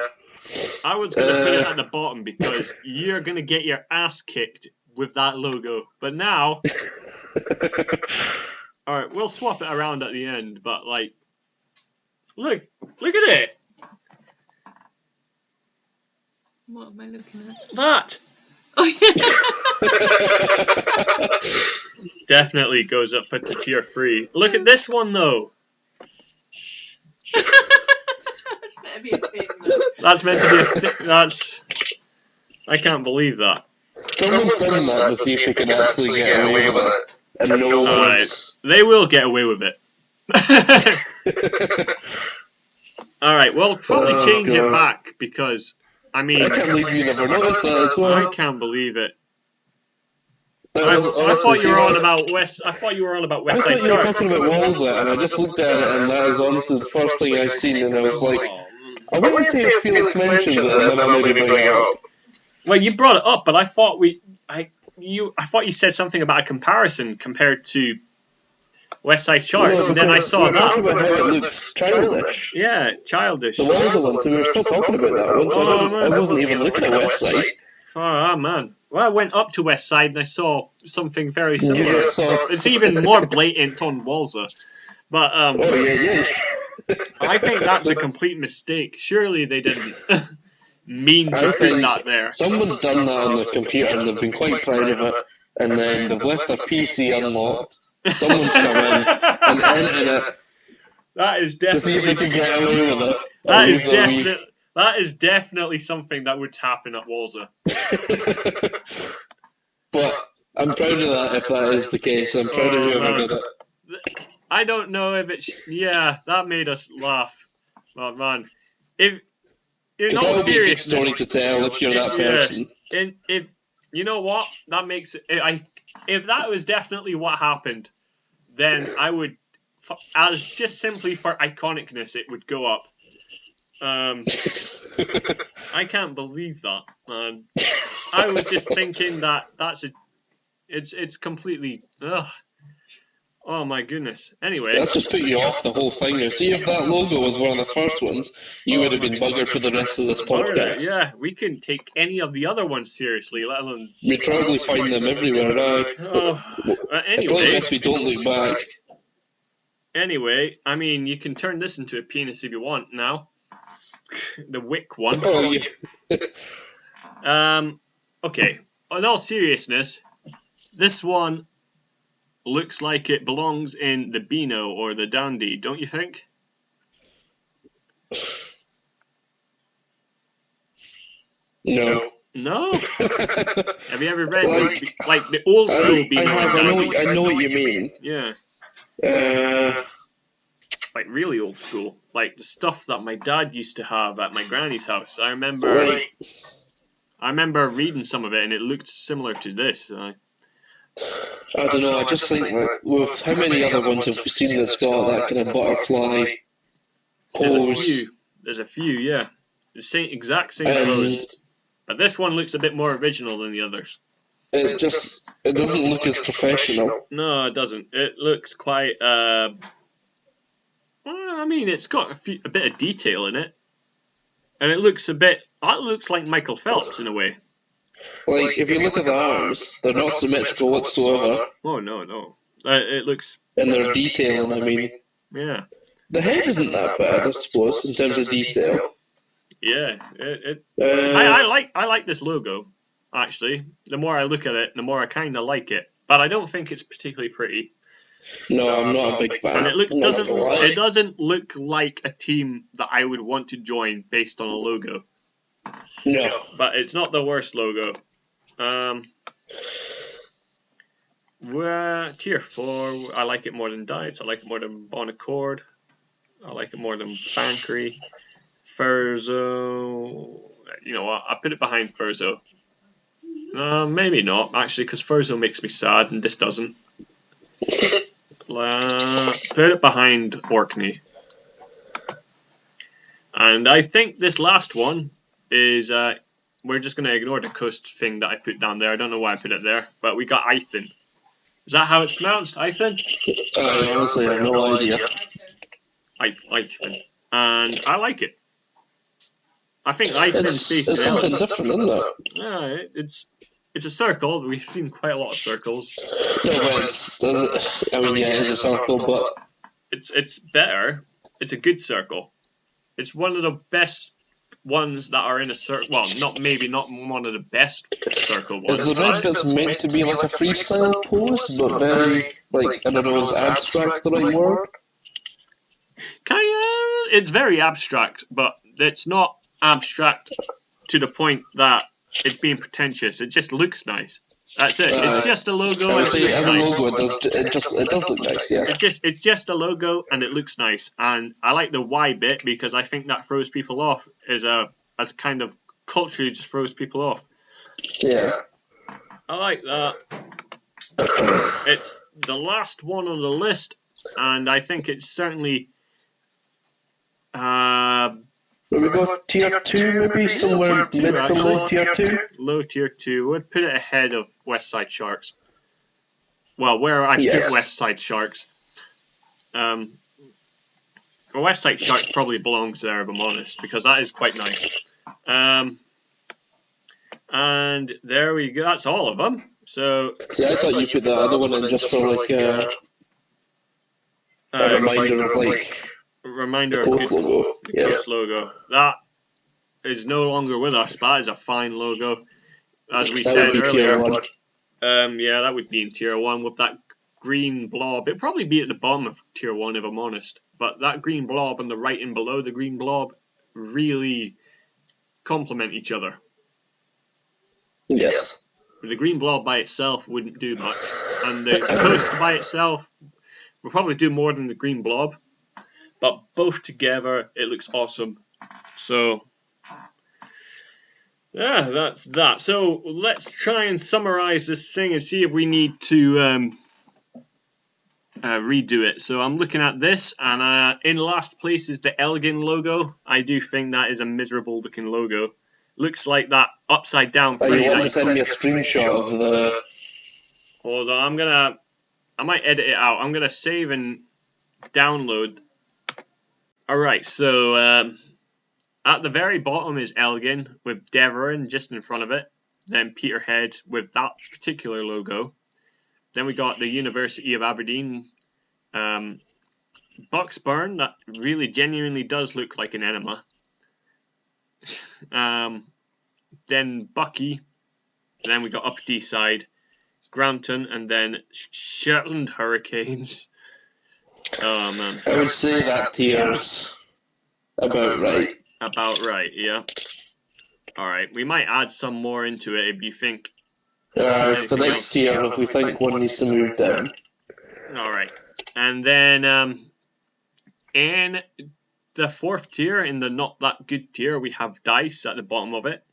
I was going to put it at the bottom because you're going to get your ass kicked with that logo. But now, all right, we'll swap it around at the end. But like, look at it. What am I looking at? That. Oh yeah. Definitely goes up to tier 3. Look at this one though. That's meant to be a thing, though. That's meant to be a thing. I can't believe that. Someone's done that to see if they can actually get away with it. And no one's... They will get away with it. Alright, we'll probably change it back because, I mean... I can't believe you never noticed that as well. I can't believe it. I thought you were on about West. I thought you were on about West Side Shark. I thought you were Shark. talking about Walzer, and I just looked at it, and that is honestly the first thing I seen, and I was like, I wouldn't say if Felix mentions it, and then I'll maybe bring it up. Well, you brought it up, but I thought you said something about a comparison compared to West Side Sharks, No, and then I saw we were talking that. about how it looks childish. Yeah, childish. The Walzer one, so we were still talking about that one. So I wasn't even looking at West Side. Oh man. Well, I went up to West Side and I saw something very similar. You saw... It's even more blatant on Walzer. But Oh yeah. I think that's a complete mistake. Surely they didn't mean to put that there. Someone's done that on the computer and they've been quite proud of it, and then they've left their PC unlocked. Someone's come in and edited it That is to see if definitely. they can get away with it. That is definitely something that would happen at Walzer. But I'm proud of that if that is the case. I'm proud of whoever did it. I don't know if it's... Yeah, that made us laugh. Oh, man. If... In all That would be a good seriousness... story to tell if you're that person. If you know what? That makes... If that was definitely what happened, then I would... As just simply for iconicness, it would go up. I can't believe that, man. I was just thinking that's It's completely ugh. Oh my goodness. Anyway, That's just put you off the whole thing. Now, see if that logo was one of the first ones, you would have been buggered for the rest of this podcast. Yeah, we couldn't take any of the other ones seriously, let alone. We probably find them everywhere now. Anyway, best we don't look back. Anyway, I mean, you can turn this into a penis if you want now. The wick one. Oh, yeah. Okay. In all seriousness, this one looks like it belongs in the Beano or the Dandy, don't you think? No. No? Have you ever read like the old school Beano? I know what you mean. Yeah. Like really old school, like the stuff that my dad used to have at my granny's house. I remember reading some of it, and it looked similar to this. I don't know. I just think that with how many other ones have we seen that's got that kind of butterfly pose? There's a few, yeah. The exact same pose. But this one looks a bit more original than the others. It doesn't look as professional. No, it doesn't. It looks quite. I mean, it's got a bit of detail in it, and it looks a bit. It looks like Michael Phelps in a way. Like, if you look at the arms, they're not symmetrical whatsoever. Oh, no. It looks... And they're detailing, I mean. Yeah. The head isn't that bad, I suppose, in terms of detail. Yeah. I like this logo, actually. The more I look at it, the more I kind of like it. But I don't think it's particularly pretty. No, I'm not a big fan. And it doesn't look like a team that I would want to join based on a logo. No. But it's not the worst logo. Tier 4, I like it more than Dice. I like it more than Bon Accord. I like it more than Bankery. Furzo. You know what? I put it behind Furzo. Maybe not, actually, because Furzo makes me sad and this doesn't. Put it behind Orkney. And I think this last one is... we're just going to ignore the coast thing that I put down there. I don't know why I put it there. But we got Eithin. Is that how it's pronounced? Eithin? Honestly, I have no idea. Eithin. And I like it. I think Eithin's based in something different, isn't it? Yeah, it's a circle. We've seen quite a lot of circles. No, but it's a circle, but... It's better. It's a good circle. It's one of the best ones that are in a circle. Well, not one of the best circle ones. Is the red bit's meant to be like a freestyle pose, but very, like, I don't know, is abstract the right word? It's very abstract, but it's not abstract to the point that it's being pretentious. It just looks nice. That's it. It's just a logo and it looks nice. It does look nice, yeah. It's just a logo and it looks nice. And I like the Y bit because I think that throws people off as kind of culturally just throws people off. Yeah. I like that. It's the last one on the list, and I think it's certainly Will we go tier 2 maybe? Somewhere mid to low tier 2? Low tier 2. Would put it ahead of West Side Sharks. Well, where I put West Side Sharks. Well, West Side Shark probably belongs there, if I'm honest, because that is quite nice. And there we go. That's all of them. So. See, I thought you put the other one in just for like a reminder of like. Reminder of the Coast logo. That is no longer with us, but that is a fine logo. As we said earlier. Yeah, that would be in tier 1 with that green blob. It'd probably be at the bottom of tier 1 if I'm honest. But that green blob and the right and below the green blob really complement each other. Yes. The green blob by itself wouldn't do much. And the coast by itself would probably do more than the green blob. But both together, it looks awesome. So, yeah, that's that. So, let's try and summarize this thing and see if we need to redo it. So, I'm looking at this, and in last place is the Elgin logo. I do think that is a miserable looking logo. Looks like that upside down frame. You want to send me a screenshot of Hold on, I might edit it out. I'm gonna save and download. Alright, so at the very bottom is Elgin with Deveron just in front of it. Then Peterhead with that particular logo. Then we got the University of Aberdeen. Bucksburn, that really genuinely does look like an enema. Then Bucky. Then we got Up Deeside, Granton, and then Shetland Hurricanes. Oh man. I would say that tier's about right. About right, yeah. Alright, we might add some more into it if you think. The next tier, if we think one needs to move down. Alright. And then in the fourth tier, in the not that good tier, we have Dice at the bottom of it.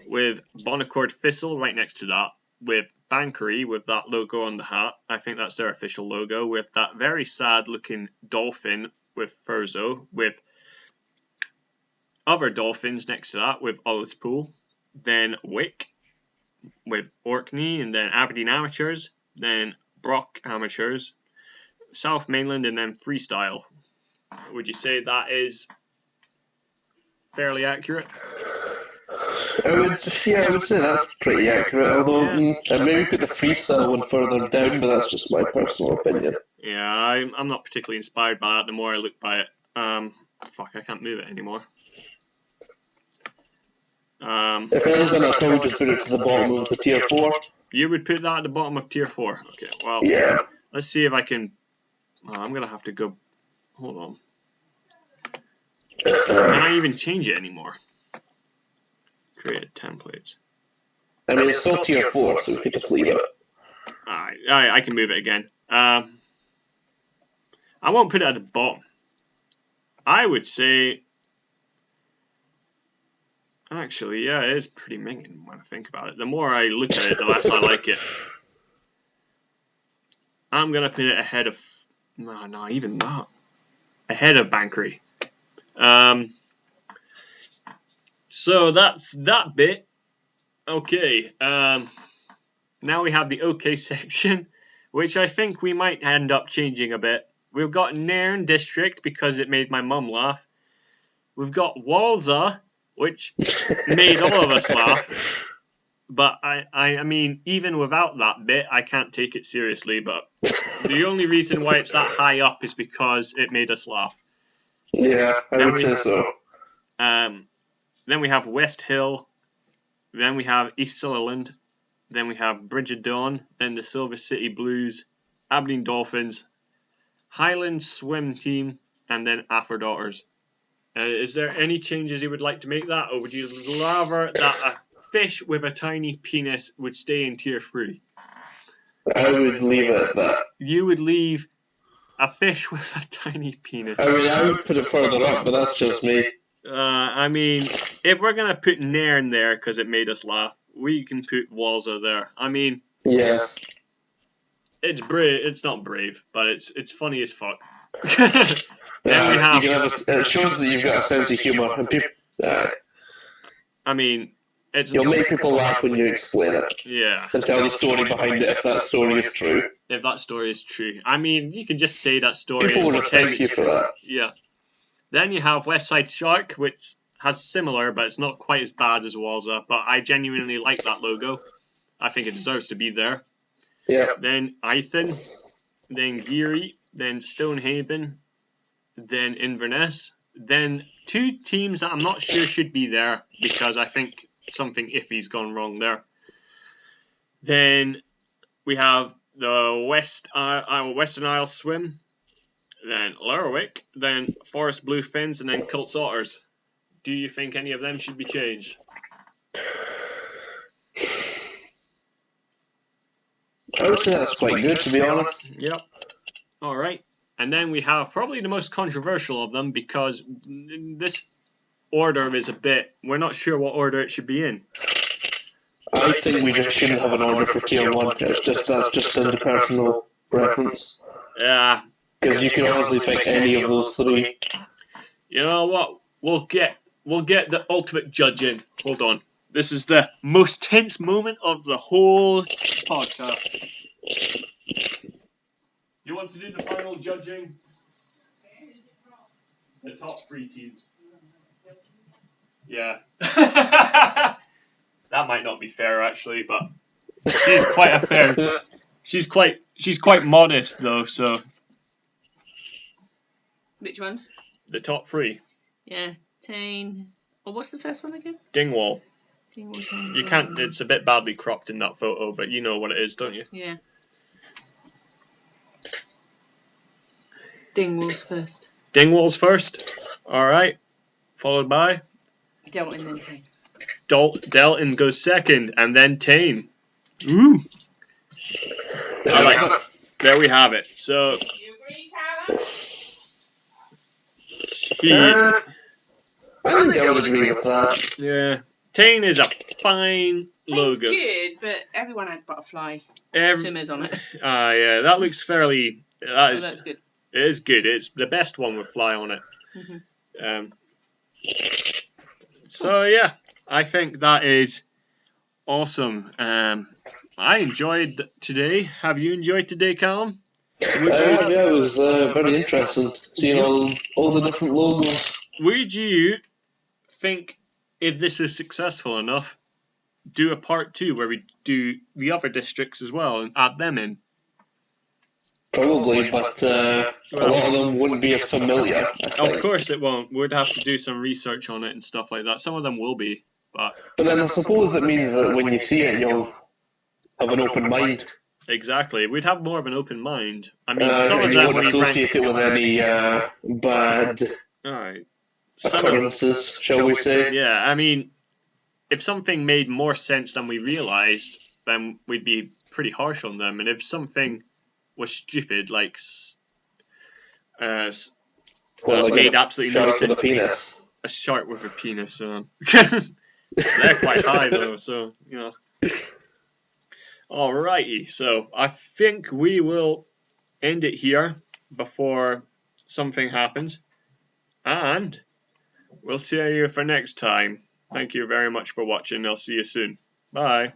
With Bonaccord Thistle right next to that. With Bankery with that logo on the hat. I think that's their official logo. With that very sad looking dolphin with Furzo. With other dolphins next to that with Ullispool. Then Wick with Orkney. And then Aberdeen Amateurs. Then Brock Amateurs. South Mainland and then Freestyle. Would you say that is fairly accurate? I would say that's pretty accurate, although I'd maybe put the freestyle one further down, but that's just my personal opinion. Yeah, I'm not particularly inspired by that the more I look by it. Fuck, I can't move it anymore. If anything, I'd probably just put it to the bottom of the tier 4. You would put that at the bottom of tier 4? Okay, well, yeah. Let's see if I can... I'm going to have to go... Hold on. Can I even change it anymore? Create templates. I mean, it's still tier 4, so we could just leave it. Alright, I can move it again. I won't put it at the bottom. I would say... Actually, yeah, it is pretty minging when I think about it. The more I look at it, the less I like it. I'm going to put it ahead of... No, even not. Ahead of Bankery. So that's that bit. Okay. Now we have the OK section, which I think we might end up changing a bit. We've got Nairn District because it made my mum laugh. We've got Walza, which made all of us laugh. But I mean, even without that bit, I can't take it seriously. But the only reason why it's that high up is because it made us laugh. Yeah, I would say so. Then we have West Hill. Then we have East Sutherland. Then we have Bridge of Dawn. Then the Silver City Blues. Aberdeen Dolphins. Highland Swim Team. And then Afterdaughters. Is there any changes you would like to make that? Or would you rather that a fish with a tiny penis would stay in tier 3? I would leave it at that. You would leave a fish with a tiny penis. I mean, I would put it further up, but that's just me. I mean, if we're going to put Nairn there because it made us laugh, we can put Walza there. I mean, yeah. It's brave. It's not brave, but it's funny as fuck. Then we have... it shows that you've got a sense of humour. And people, I mean, you'll make people laugh when you explain it. Yeah. And tell the story behind it if that story is true. If that story is true. I mean, you can just say that story. People will respect you for that. Yeah. Then you have West Side Shark, which has similar, but it's not quite as bad as Walza. But I genuinely like that logo. I think it deserves to be there. Yeah. Then Eithin. Then Geary. Then Stonehaven. Then Inverness. Then two teams that I'm not sure should be there because I think something iffy's gone wrong there. Then we have the Western Isles Swim. Then Lerwick. Then Forest Bluefins. And then Cults Otters. Do you think any of them should be changed? I would say that's quite good, to be honest. Yep. Alright. And then we have probably the most controversial of them because this order is a bit... We're not sure what order it should be in. I think we just shouldn't have an order for Tier 1. That's just under personal preference. Yeah. Because you can honestly pick any of those three. You know what? We'll get the ultimate judge in. Hold on. This is the most tense moment of the whole podcast. You want to do the final judging? The top 3 teams. Yeah. That might not be fair actually, but she's quite a fair. She's quite modest though, so. Which ones? The top 3. Yeah, Tane. Oh, what's the first one again? Dingwall. Dingwall, Tane. You can't. It's a bit badly cropped in that photo, but you know what it is, don't you? Yeah. Dingwall's first. Dingwall's first. All right. Followed by Delton, then Tane. Delton goes second, and then Tane. Ooh. I like it. There we have it. So. You agree, Calum? I think I would agree with that. Yeah. Tane is a fine logo. It's good, but everyone had butterfly swimmers on it. Yeah, that looks fairly. That's good. It is good. It's the best one with fly on it. Mm-hmm. So yeah, I think that is awesome. I enjoyed today. Have you enjoyed today, Calum? Yeah, it was very interesting seeing all the different logos. Would you think, if this is successful enough, do a part 2 where we do the other districts as well and add them in? Probably, but a lot of them wouldn't be as familiar. Of course it won't. We'd have to do some research on it and stuff like that. Some of them will be, but then I suppose it means that when you see it, you'll have an open mind. Exactly. We'd have more of an open mind. I mean, some of you them won't we ranked. associate it with any bad Alright. occurrences, shall we say? Yeah, I mean, if something made more sense than we realised, then we'd be pretty harsh on them. And if something was stupid, like made absolutely no sense. A penis. A shark with a penis. They're quite high though, so you know. Alrighty, so I think we will end it here before something happens, and we'll see you for next time. Thank you very much for watching. I'll see you soon. Bye.